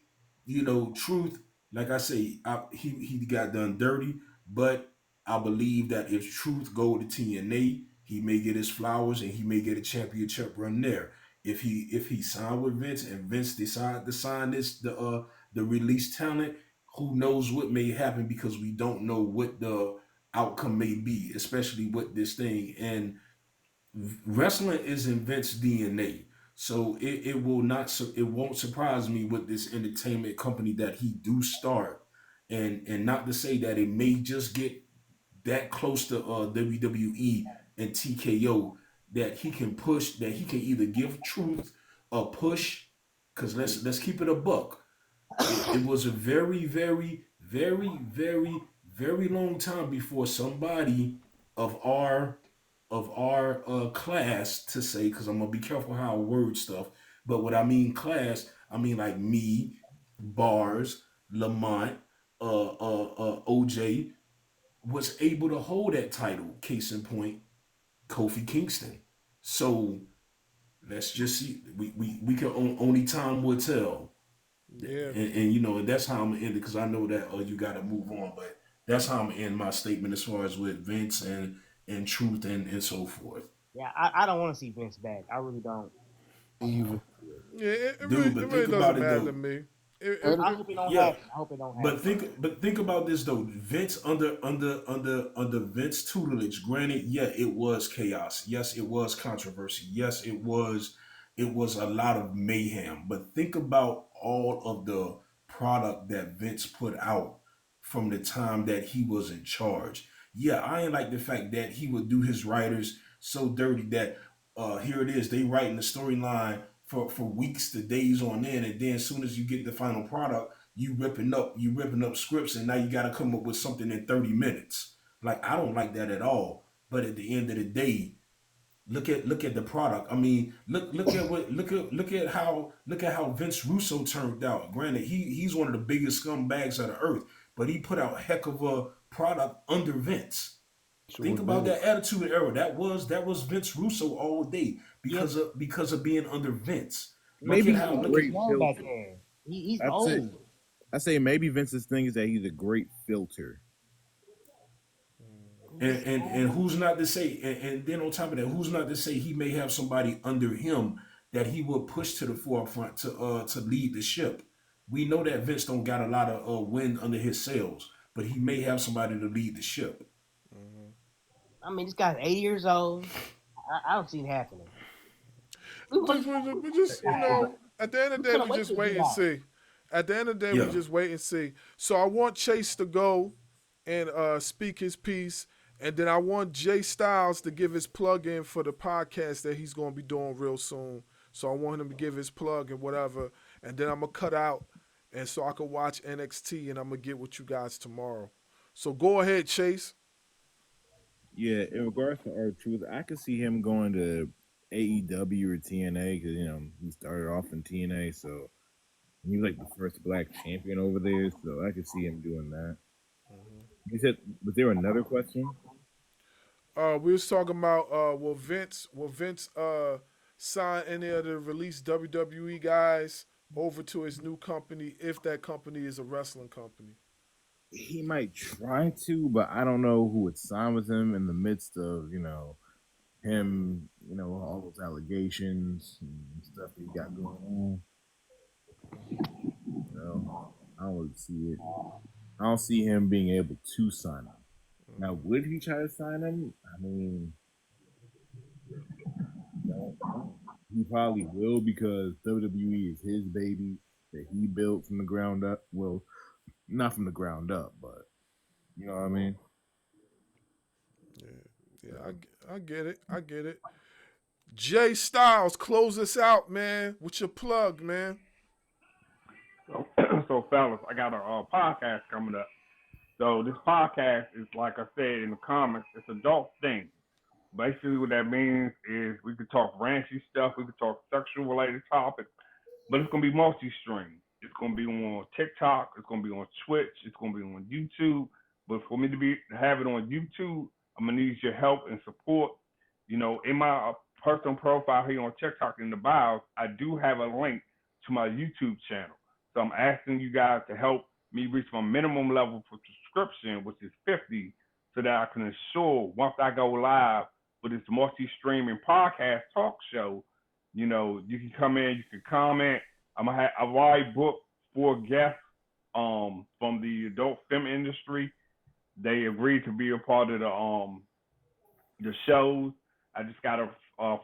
Truth, like I say, he got done dirty, but I believe that if Truth go to TNA, he may get his flowers and he may get a championship run there. If he signed with Vince and Vince decide to sign the release talent, who knows what may happen because we don't know what the outcome may be, especially with this thing. And wrestling is in Vince's DNA. So it will not it won't surprise me with this entertainment company that he do start, and not to say that it may just get that close to WWE and TKO that he can push, that he can either give Truth a push, because let's keep it a buck. It was a very, very, very, very, very long time before somebody of our class, to say, because I'm gonna be careful how I word stuff, but what I mean class, I mean like me, Bars, Lamont, OJ, was able to hold that title. Case in point, Kofi Kingston. So let's just see. We can only time will tell. Yeah. And you know, and that's how I'm gonna end it, because I know that you got to move on. But that's how I'm gonna end my statement as far as with Vince and Truth and so forth. Yeah, I don't want to see Vince back. I really don't. Even. Yeah, Dude, it but really think doesn't about it matter to though. me. I hope it don't Yeah, happen. I hope it don't but happen. think about this though. Vince under Vince tutelage. Granted, yeah, it was chaos. Yes, it was controversy. Yes, it was a lot of mayhem. But think about all of the product that Vince put out from the time that he was in charge. Yeah, I ain't like the fact that he would do his writers so dirty that here it is, they writing the storyline for weeks to days on end, and then as soon as you get the final product, you ripping up scripts, and now you got to come up with something in 30 minutes. Like, I don't like that at all. But at the end of the day, look at the product. I mean, look at how Vince Russo turned out. Granted, he's one of the biggest scumbags of the earth, but he put out a heck of a product under Vince. Sure Think about did. that Attitude Era. That was Vince Russo all day Yeah, because of being under Vince. Look Maybe at he he's how a was look at great young back filter. then. He's That's it. old. I say maybe Vince's thing is that he's a great filter. and who's not to say, and then on top of that, who's not to say he may have somebody under him that he will push to the forefront to lead the ship. We know that Vince don't got a lot of wind under his sails, but he may have somebody to lead the ship. I mean, this guy's 80 years old. I don't see it happening. We just, at the end of the We day, couldn't we wait just till wait and July. see. At the end of the day, we Yeah. just wait and see. So I want Chase to go and speak his piece, and then I want Jay Styles to give his plug in for the podcast that he's going to be doing real soon. So I want him to give his plug and whatever, and then I'm gonna cut out, and so I can watch NXT, and I'm gonna get with you guys tomorrow. So go ahead, Chase. Yeah, in regards to our truth, I could see him going to AEW or TNA because he started off in TNA, so he was like the first black champion over there. So I could see him doing that. You said, was there another question? We was talking about will Vince sign any of the released WWE guys over to his new company if that company is a wrestling company. He might try to, but I don't know who would sign with him in the midst of him, all those allegations and stuff that he got going on. I don't really see it. I don't see him being able to sign him. Now, would he try to sign him? I mean, don't know. He probably will because WWE is his baby that he built from the ground up. Well, not from the ground up, but you know what I mean? Yeah, I get it. I get it. Jay Styles, close us out, man, with your plug, man. So fellas, I got a podcast coming up. So this podcast is, like I said in the comments, it's adult thing. Basically, what that means is we could talk ranchy stuff, we could talk sexual related topics, but it's gonna be multi-stream. It's gonna be on TikTok, it's gonna be on Twitch, it's gonna be on YouTube. But for me to have it on YouTube, I'm gonna need your help and support. In my personal profile here on TikTok in the bio, I do have a link to my YouTube channel. So I'm asking you guys to help me reach my minimum level for subscription, which is 50, so that I can ensure once I go live with this multi-streaming podcast talk show, you can come in, you can comment. I've already booked 4 guests from the adult film industry They agreed to be a part of the shows. I just gotta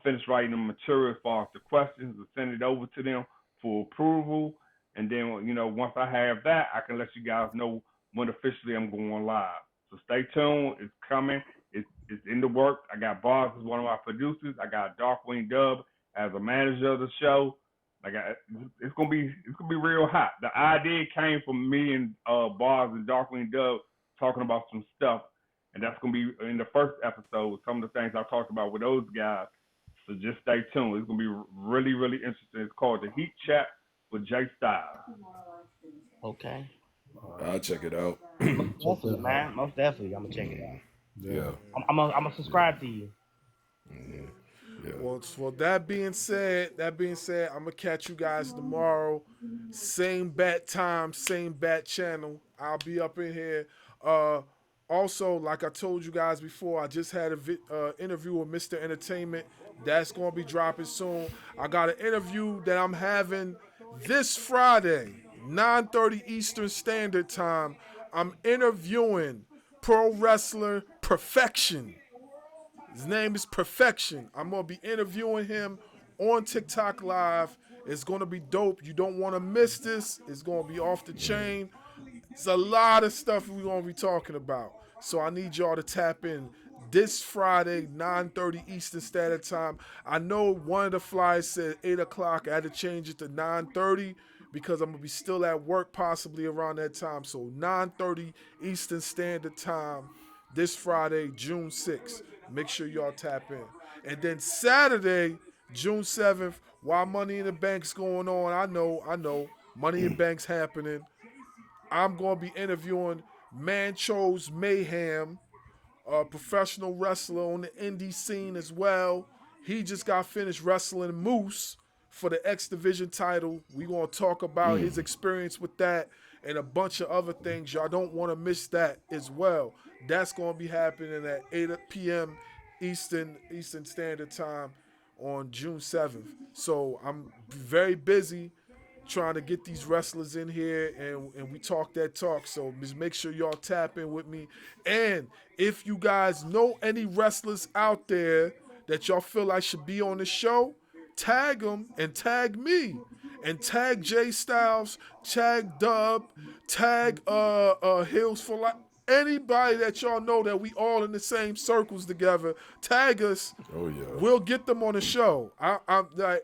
finish writing the material as far as the questions and send it over to them for approval. And then once I have that, I can let you guys know when officially I'm going live. So stay tuned. It's coming. It's in the work. I got BARZ as one of my producers. I got Darkwing Dub as a manager of the show. It's gonna be real hot. The idea came from me and BARZ and Darkwing Dub talking about some stuff, and that's gonna be in the first episode. Some of the things I talked about with those guys. So just stay tuned. It's gonna be really, really interesting. It's called The Heat Chat with Jay Styles. Okay. I'll check it out. Most definitely, man. Most definitely, I'm gonna check it out. Yeah. I'm gonna subscribe to you. Yeah. Well, that being said, I'm gonna catch you guys tomorrow. Same bat time, same bat channel. I'll be up in here. Also, like I told you guys before, I just had an interview with Mr. Entertainment. That's gonna be dropping soon. I got an interview that I'm having this Friday, 9:30 Eastern Standard Time. I'm interviewing pro wrestler Perfection. His name is Perfection. I'm going to be interviewing him on TikTok Live. It's going to be dope. You don't want to miss this. It's going to be off the chain. It's a lot of stuff we're going to be talking about. So I need y'all to tap in this Friday, 9:30 Eastern Standard Time. I know one of the flyers said 8 o'clock. I had to change it to 9:30 because I'm going to be still at work possibly around that time. So 9:30 Eastern Standard Time this Friday, June 6th. Make sure y'all tap in. And then Saturday, June 7th, while Money in the Bank's going on, I know, Money in the Bank's happening. I'm going to be interviewing Mancho's Mayhem, a professional wrestler on the indie scene as well. He just got finished wrestling Moose for the X Division title. We're going to talk about his experience with that and a bunch of other things. Y'all don't want to miss that as well. That's going to be happening at 8 p.m. Eastern Standard Time on June 7th. So I'm very busy trying to get these wrestlers in here and we talk that talk. So just make sure y'all tap in with me. And if you guys know any wrestlers out there that y'all feel like should be on the show, tag them and tag me. And tag J Styles, tag Dub, tag Hills for Life. Anybody that y'all know that we all in the same circles together, tag us. Oh yeah. We'll get them on the show. I'm like,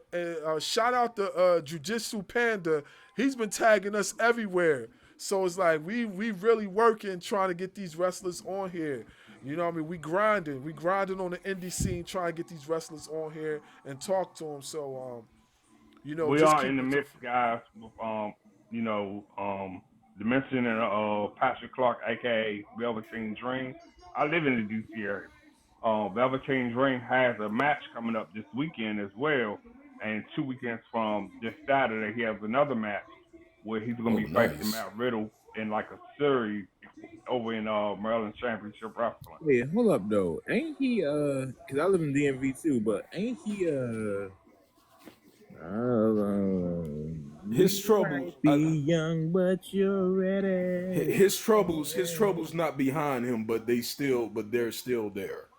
shout out to Jiu-Jitsu Panda. He's been tagging us everywhere. So it's like we really working trying to get these wrestlers on here. You know what I mean? We grinding on the indie scene trying to get these wrestlers on here and talk to them. So We just are keep in the it midst, guys. With, the mentioning of Patrick Clark, aka Velveteen Dream. I live in the DC area. Velveteen Dream has a match coming up this weekend as well, and 2 weekends from this Saturday, he has another match where he's going to be facing nice. Matt Riddle in like a series over in Maryland Championship Wrestling. Wait, hold up though. Ain't he cause I live in DMV too, but ain't he his troubles be young but you're ready. His troubles not behind him, but they're still there.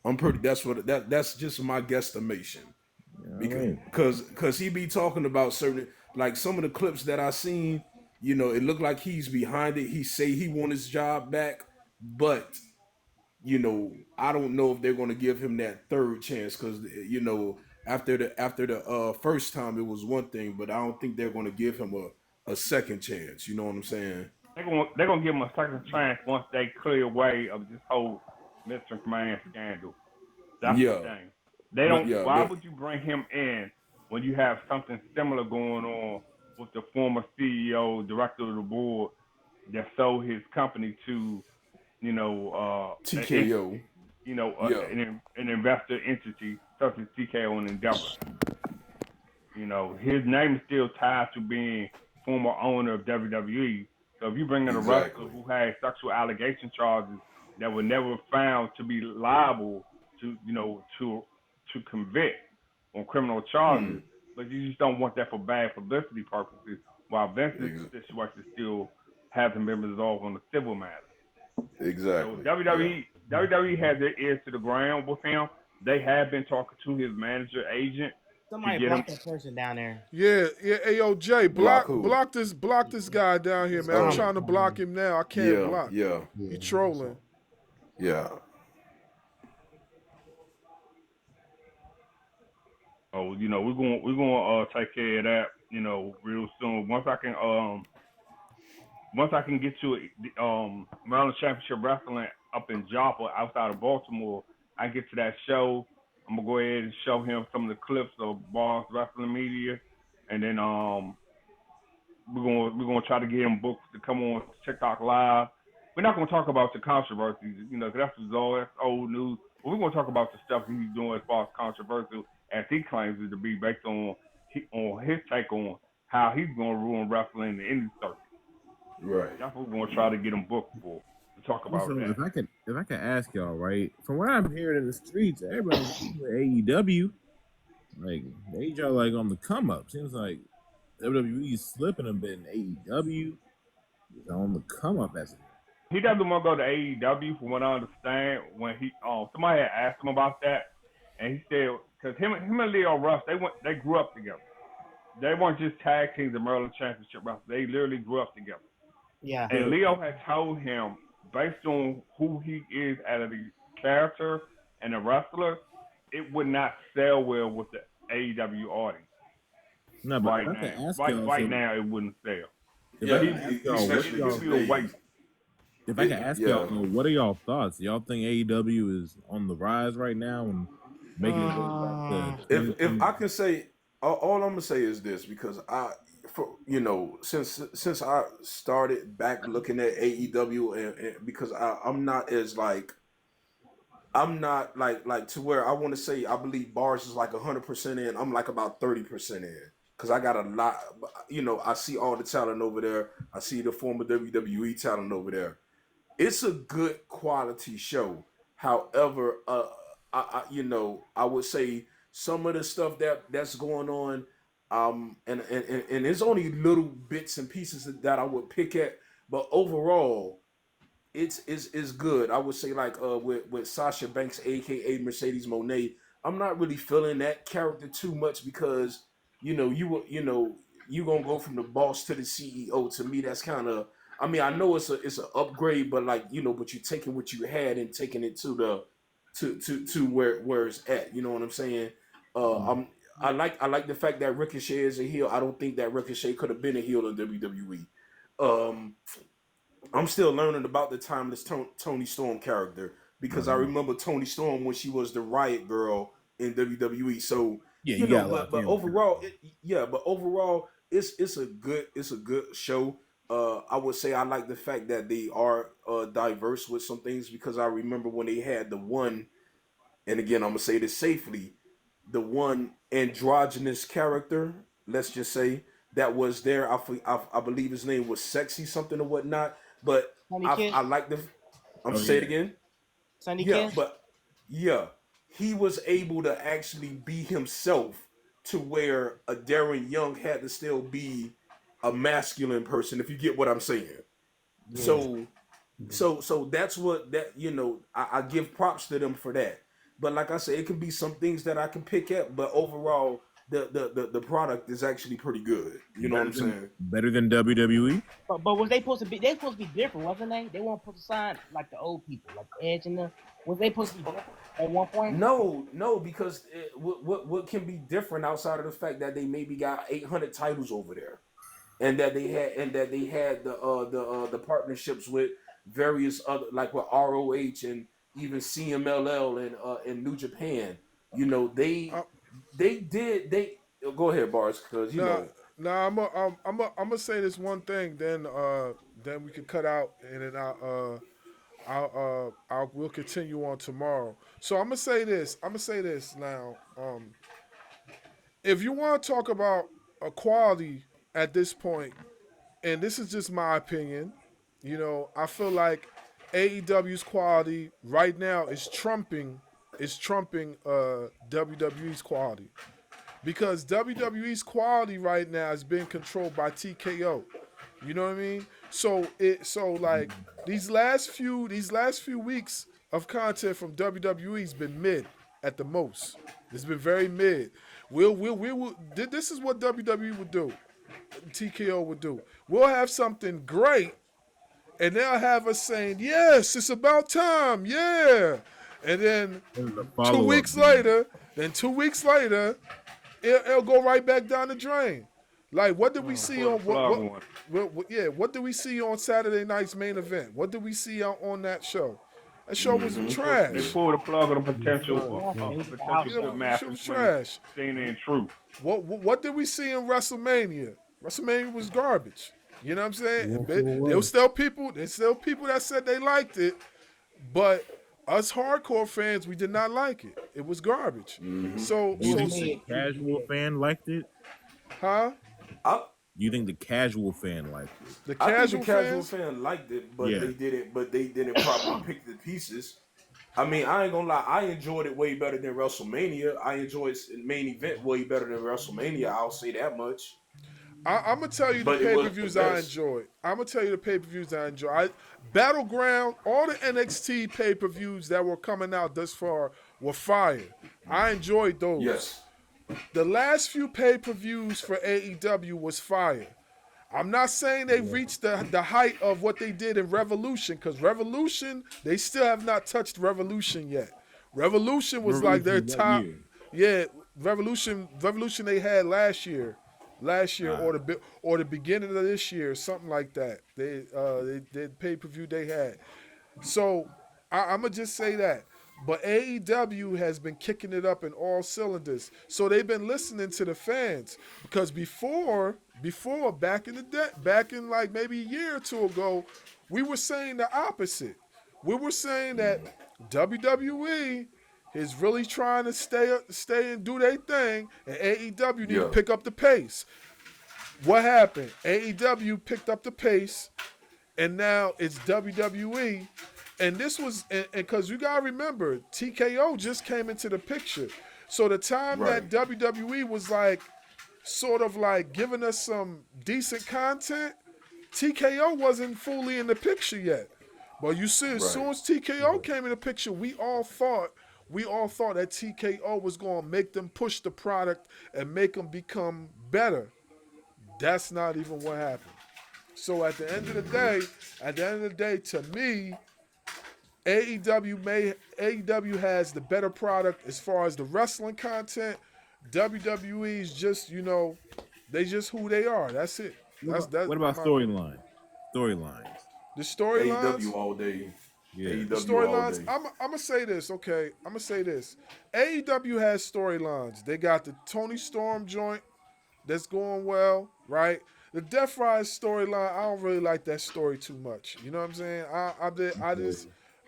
That's just my guesstimation. Because he be talking about certain, like some of the clips that I seen, it looked like he's behind it. He say he want his job back, but I don't know if they're going to give him that third chance because after the first time it was one thing, but I don't think they're going to give him a second chance. You know what I'm saying? They're gonna give him a second chance once they clear away of this whole Mr. Command scandal. That's the thing. They don't. Why would you bring him in when you have something similar going on with the former CEO, director of the board that sold his company to, TKO. An investor entity such as TKO and Endeavor. His name is still tied to being former owner of WWE. So if you bring in a wrestler who had sexual allegation charges that were never found to be liable to convict on criminal charges, but you just don't want that for bad publicity purposes. While Vince's situation still hasn't been resolved on the civil matter. Exactly. WWE has their ears to the ground with him. They have been talking to his manager, agent, to Somebody get him. block that person down there. Yeah. Hey, yo, Jay, Block who? block this guy down here, man. I'm trying to block him now. I can't block. Yeah. He trolling. Yeah. Oh, we're gonna take care of that, real soon. Once I can get to Maryland Championship Wrestling up in Joppa, outside of Baltimore, I get to that show. I'm gonna go ahead and show him some of the clips of BARZ Wrestling Media, and then we're gonna try to get him booked to come on TikTok Live. We're not gonna talk about the controversies, 'cause that's old news. But we're gonna talk about the stuff he's doing as far as controversial as he claims it to be, based on his take on how he's gonna ruin wrestling in the indie circuit. Right. That's what we're gonna try to get him booked for, to talk about Also, that. if I could ask y'all, right, from what I'm hearing in the streets, everybody's with AEW. Like y'all like on the come up. Seems like WWE is slipping a bit, and AEW is on the come up as He doesn't want to go to AEW, from what I understand. When somebody had asked him about that, and he said, because him and Leo Rush, they grew up together. They weren't just tag teams in Maryland Championship Wrestling. They literally grew up together. Yeah. And Leo had told him, based on who he is as a character and a wrestler, it would not sell well with the AEW audience. No, but right now, it wouldn't sell. If I can ask y'all, what are y'all thoughts? Y'all think AEW is on the rise right now and making it back to if I can say, all I'm gonna say is this, because since I started back looking at AEW, and because I'm not like to where I want to say I believe BARZ is like 100% in. I'm like about 30% in, because I got a lot. I see all the talent over there. I see the former WWE talent over there. It's a good quality show. However, I would say some of the stuff that's going on, and it's only little bits and pieces that I would pick at, but overall, it's good. I would say like with Sasha Banks, aka Mercedes Moné, I'm not really feeling that character too much, because you gonna go from the boss to the CEO. To me, that's kind of, I mean, I know it's an upgrade, but but you're taking what you had and taking it to the to where it's at. You know what I'm saying? I like the fact that Ricochet is a heel. I don't think that Ricochet could have been a heel in WWE. I'm still learning about the timeless Tony Storm character, because I remember Tony Storm when she was the Riot Girl in WWE. So but overall, it's a good show. I would say I like the fact that they are diverse with some things, because I remember when they had the one, and again I'm gonna say this safely, the one androgynous character, let's just say, that was there. I believe his name was Sexy something or whatnot. But I like the. Say it again. Sunny Yeah, Kiss? but he was able to actually be himself, to where a Darren Young had to still be a masculine person, if you get what I'm saying. Yeah. So that's what I give props to them for that. But like I said, it can be some things that I can pick at, but overall the product is actually pretty good. You know what I'm saying? Better than WWE? But was they supposed to be? They supposed to be different, wasn't they? They weren't supposed to sign like the old people, like Edge and them. Was they supposed to be different at one point? No, because what can be different outside of the fact that they maybe got 800 titles over there, and that they had the partnerships with various other, like with ROH and even CMLL and New Japan. They go ahead, BARZ, because I'm gonna say this one thing, then we can cut out, and then we'll continue on tomorrow. So I'm gonna say this now. If you want to talk about equality at this point, and this is just my opinion, I feel like AEW's quality right now is trumping WWE's quality, because WWE's quality right now is being controlled by TKO. You know what I mean? So like these last few weeks of content from WWE's been mid at the most. It's been very mid. This is what WWE would do. TKO would do. We'll have something great, and they'll have us saying, "Yes, it's about time." Yeah, and then The 2 follow-up, weeks later, it'll go right back down the drain. Like, what did we see on what did we see on Saturday night's main event? What did we see on that show? That show was trash. They pulled the plug on the potential good match Shit was trash. staying in truth. What did we see in WrestleMania? WrestleMania was garbage. You know what I'm saying? Yes, it There was. was still people that said they liked it, but us hardcore fans, we did not like it. It was garbage. So Do you think the casual fan liked it? Huh? You think the casual fan liked it? The I casual think the casual fans? fan liked it, but Yeah. they didn't properly pick the pieces. I mean, I ain't gonna lie, I enjoyed it way better than WrestleMania. I enjoyed its main event way better than WrestleMania. I'll say that much. I'm gonna tell you the But it was pay-per-views the I best. enjoyed. I'm gonna tell you the pay-per-views I enjoyed. Battleground, all the NXT pay-per-views that were coming out thus far were fire. I enjoyed those. Yes. The last few pay-per-views for AEW was fire. I'm not saying they reached the height of what they did in Revolution, because Revolution, they still have not touched Revolution yet. Revolution was like their Revolution, what top. year? Yeah, Revolution they had last year or the beginning of this year, something like that. They pay-per-view they had. So I'm gonna just say that. But AEW has been kicking it up in all cylinders. So they've been listening to the fans, because before back in the day, back in like maybe a year or two ago, we were saying the opposite. We were saying that WWE is really trying to stay and do their thing, and AEW need to pick up the pace. What happened? AEW picked up the pace, and now it's WWE. And this was, and because you gotta remember, TKO just came into the picture. So the time that WWE was like, sort of like giving us some decent content, TKO wasn't fully in the picture yet. But you see, as soon as TKO came in the picture, we all thought that TKO was gonna make them push the product and make them become better. That's not even what happened. So at the end of the day, to me, AEW has the better product as far as the wrestling content. WWE's just, they just who they are. That's it. That's What about storyline? Storylines. The storylines. AEW all day. Yeah. AEW The all storylines. day. I'm gonna say this, okay? I'm gonna say this. AEW has storylines. They got the Tony Storm joint that's going well, right? The Death Rise storyline, I don't really like that story too much. You know what I'm saying?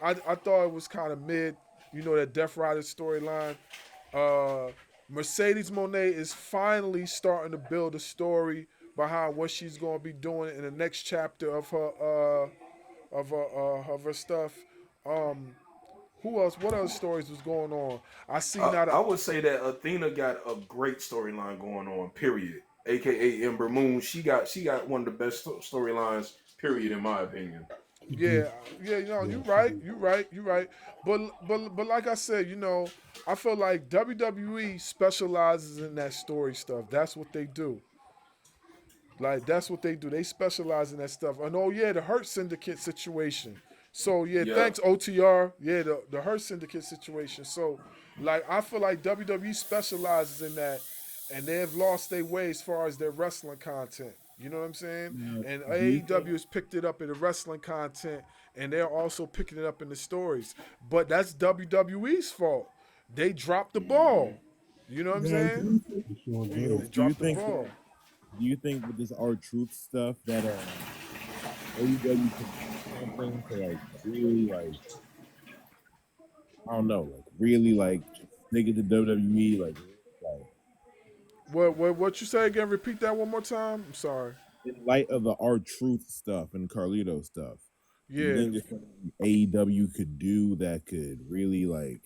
I thought it was kind of mid. That Death Rider storyline. Mercedes Moné is finally starting to build a story behind what she's going to be doing in the next chapter of her stuff. Who else? What other stories was going on? I would say that Athena got a great storyline going on. Period. AKA Ember Moon. She got one of the best storylines. Period, in my opinion. Yeah, you're right. But like I said, I feel like WWE specializes in that story stuff. That's what they do. Like, that's what they do. They specialize in that stuff. And the Hurt Syndicate situation. So thanks OTR. Yeah, the Hurt Syndicate situation. So like, I feel like WWE specializes in that, and they have lost their way as far as their wrestling content. You know what I'm saying? And AEW has picked it up in the wrestling content, and they're also picking it up in the stories. But that's WWE's fault. They dropped the ball. You know what I'm saying? They dropped the ball. Do you think with this R-Truth stuff that AEW can bring to like really like, I don't know, like really like stick it to WWE like What you say again? Repeat that one more time. I'm sorry. in light of the R-Truth stuff and Carlito stuff. Yeah. You think there's something AEW could do that could really like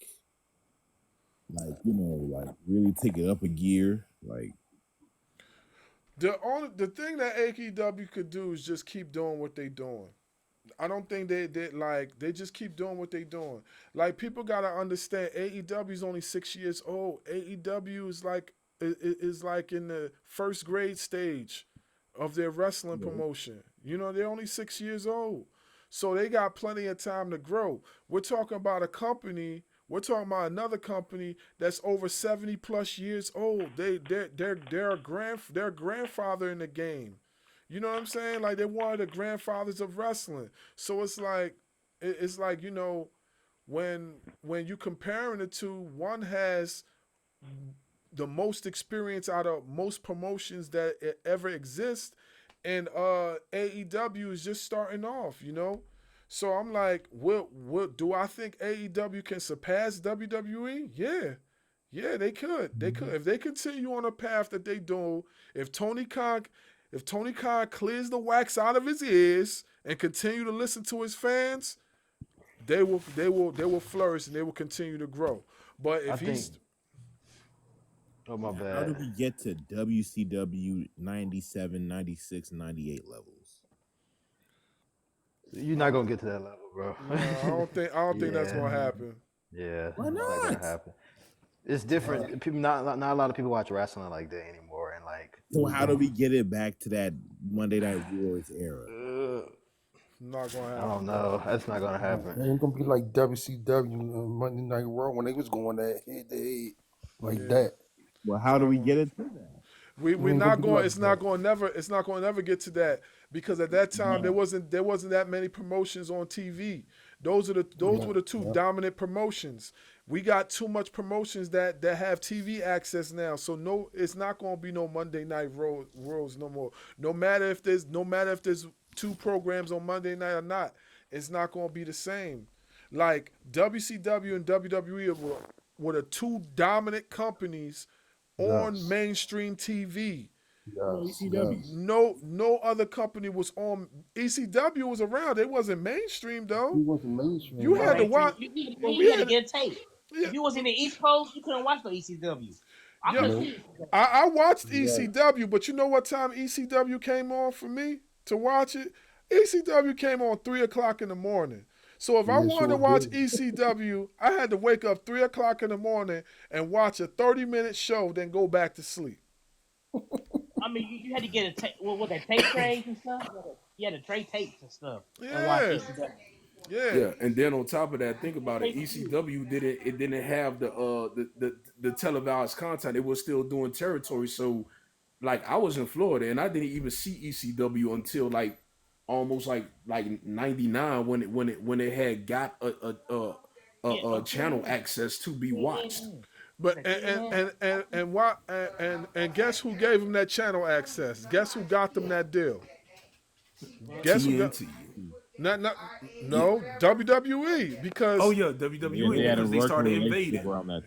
really take it up a gear? Like, The thing that AEW could do is just keep doing what they doing. I don't think they just keep doing what they doing. Like people gotta understand, AEW is only 6 years old. AEW is like in the first grade stage of their wrestling promotion. You know, they're only 6 years old, so they got plenty of time to grow. We're talking about a company. We're talking about another company that's over 70 plus years old. They're grandfather in the game. You know what I'm saying? Like they're one of the grandfathers of wrestling. So it's like when you comparing the two, one has the most experience out of most promotions that ever exist, and AEW is just starting off. So I'm like, what do I think AEW can surpass WWE? Yeah, they could. They could if they continue on a path that they do. If Tony Khan clears the wax out of his ears and continue to listen to his fans, they will flourish and they will continue to grow. But if he's Oh, my bad. How do we get to WCW 97, 96, 98 levels? You're not gonna get to that level, bro. no, I don't think that's gonna happen. Yeah, Why it's not gonna happen. It's different. People, not a lot of people watch wrestling like that anymore, and like. So how do we get it back to that Monday Night Wars era? Not gonna happen. I don't know. That's not gonna It happen. ain't gonna be like WCW Monday Night Raw when they was going that head to head like that. Well, how do we get it to that? We're not going. It's not going to never get to that, because at that time there wasn't that many promotions on TV. Those were the two dominant promotions. We got too much promotions that have TV access now. So no, it's not going to be no Monday Night Raws no more. No matter if there's two programs on Monday night or not, it's not going to be the same. Like WCW and WWE were the two dominant companies on mainstream TV. No other company was on. ECW was around. It wasn't mainstream though. It wasn't mainstream. You had to watch. You had to get tape. If you was in the East Coast, you couldn't watch the ECW. I watched ECW, but you know what time ECW came on for me to watch it? ECW came on 3:00 in the morning. So if I wanted to watch ECW, I had to wake up 3:00 in the morning and watch a 30-minute show, then go back to sleep. I mean, you had to get a tape. What that tape trays and stuff? You had to trade tapes and stuff. Yeah. Yeah, and then on top of that, think about it. ECW didn't have the televised content. It was still doing territory. So, like, I was in Florida and I didn't even see ECW until like almost like 99 when it had got a channel access to be watched. But and guess who gave them that channel access? Guess who got them that deal? Guess who got? No, WWE, because WWE, because they started invading.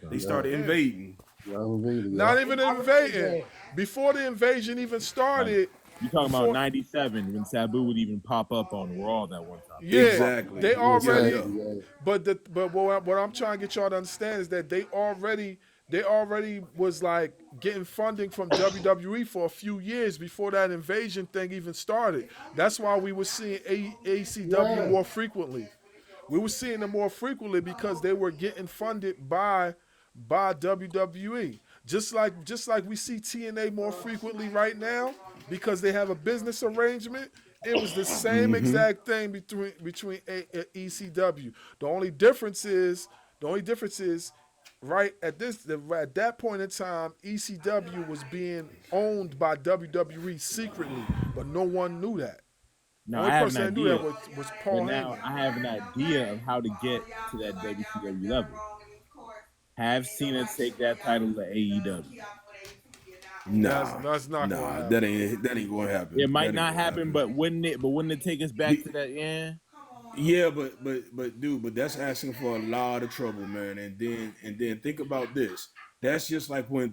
They started invading. Not even invading. Before the invasion even started. You talking about 97 when Sabu would even pop up on Raw that one time? Yeah, exactly. They already. But what I'm trying to get y'all to understand is that they already was like getting funding from WWE for a few years before that invasion thing even started. That's why we were seeing ACW more frequently. We were seeing them more frequently because they were getting funded by WWE. Just like we see TNA more frequently right now because they have a business arrangement. It was the same exact thing between ECW. The only difference is right at that point in time, ECW was being owned by WWE secretly, but no one knew that. No, the only I have person an that knew idea. that was Paul But now Heyman. I have an idea of how to get to that WCW level. Have Cena take that title to AEW. That's not gonna happen. That ain't gonna happen. It might not happen, but wouldn't it take us back to that? Yeah, but that's asking for a lot of trouble, man. And then think about this. That's just like when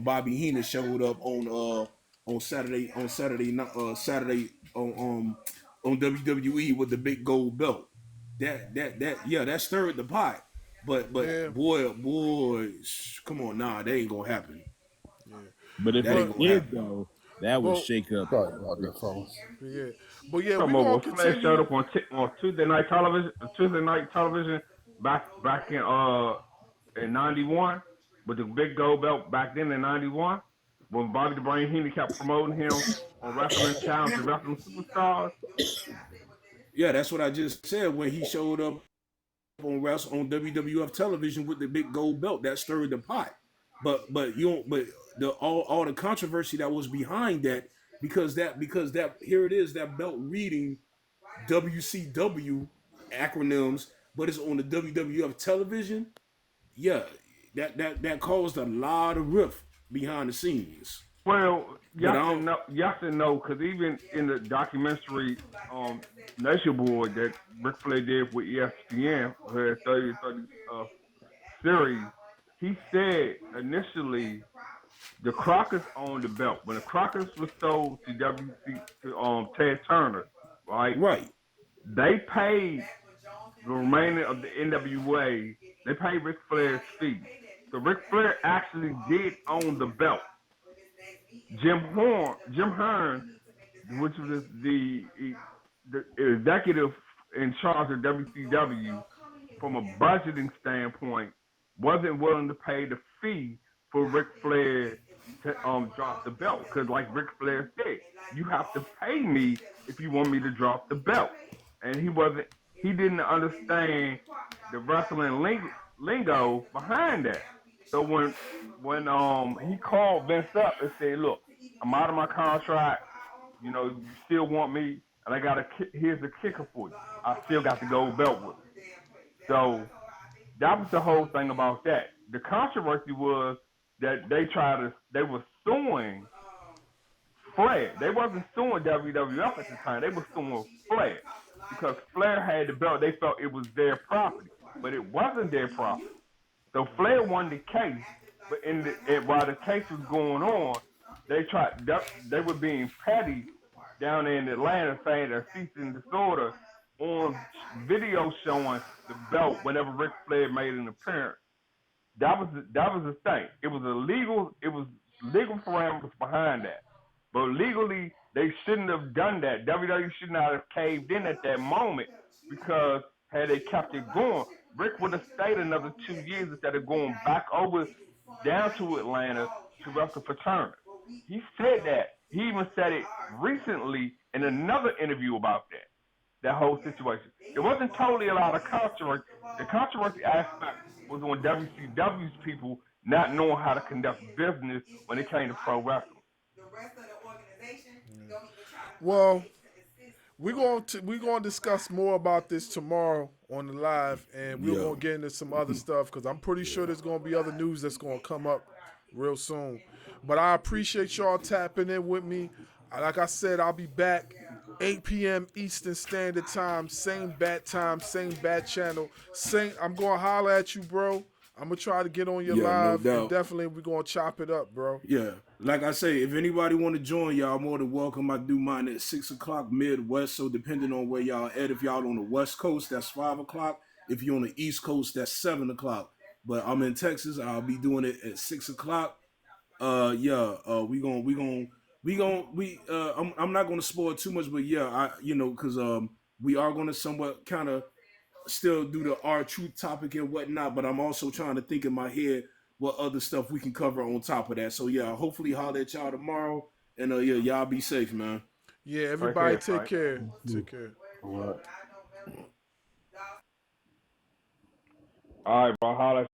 Bobby Heenan showed up on Saturday on WWE with the big gold belt. That stirred the pot. But boy, come on, they ain't gonna happen. But if it did though, That was Well, shake up. Sorry about that, fellas. yeah, but yeah, we Come on, gonna well, Flair showed continue. up on Tuesday night television back in '91 with the big gold belt back then in '91 when Bobby the Brain Heenan kept promoting him on Wrestling Challenge and Wrestling Superstars. Yeah, that's what I just said when he showed up on WWF television with the big gold belt that stirred the pot. But you don't but the all the controversy that was behind that because that here it is that belt reading WCW acronyms, but it's on the WWF television. Yeah, that caused a lot of rift behind the scenes. Well, But I don't. yes and no, because even in the documentary Nation Board that Ric Flair did with ESPN, her 30 series, he said initially the Crockers owned the belt. When the Crockers was sold to Ted Turner, right? Right. They paid the remainder of the NWA. They paid Ric Flair's fee. So Ric Flair actually did own the belt. Jim Hearn, which was the executive in charge of WCW, from a budgeting standpoint, wasn't willing to pay the fee for Ric Flair to drop the belt. Because like Ric Flair said, you have to pay me if you want me to drop the belt. And he didn't understand the wrestling lingo behind that. So when he called Vince up and said, "Look, I'm out of my contract. You know, you still want me, and here's a kicker for you. I still got the gold belt with me." So that was the whole thing about that. The controversy was that they were suing Flair. They wasn't suing WWF at the time. They were suing Flair because Flair had the belt. They felt it was their property, but it wasn't their property. So Flair won the case, but while the case was going on, they were being petty down in Atlanta, saying a cease and disorder on video showing the belt whenever Ric Flair made an appearance. That was the thing. It was legal parameters behind that. But legally, they shouldn't have done that. WWE should not have caved in at that moment because had they kept it going, Rick would have stayed another 2 years instead of going back over down to Atlanta to wrestle for Turner. He said that. He even said it recently in another interview about that whole situation. It wasn't totally a lot of controversy. The controversy aspect was on WCW's people not knowing how to conduct business when it came to pro wrestling. Well, we're going to discuss more about this tomorrow on the live, and we're going to get into some other stuff because I'm pretty sure there's going to be other news that's going to come up real soon. But I appreciate y'all tapping in with me. Like I said, I'll be back 8 p.m. Eastern Standard Time, same bat time, same bat channel. I'm going to holler at you, bro. I'm going to try to get on your live. No and definitely, we're going to chop it up, bro. Yeah. Like I say, if anybody want to join, y'all more than welcome. I do mine at 6 o'clock Midwest. So depending on where y'all at, if y'all on the West Coast, that's 5 o'clock. If you're on the East Coast, that's 7 o'clock. But I'm in Texas. I'll be doing it at 6 o'clock. I'm not gonna spoil too much, but because we are gonna somewhat kind of still do the R-Truth topic and whatnot, but I'm also trying to think in my head what other stuff we can cover on top of that. So yeah, hopefully holler at y'all tomorrow, and y'all be safe, man. Yeah, everybody take care. Take care. All right. All right, bro. Holler.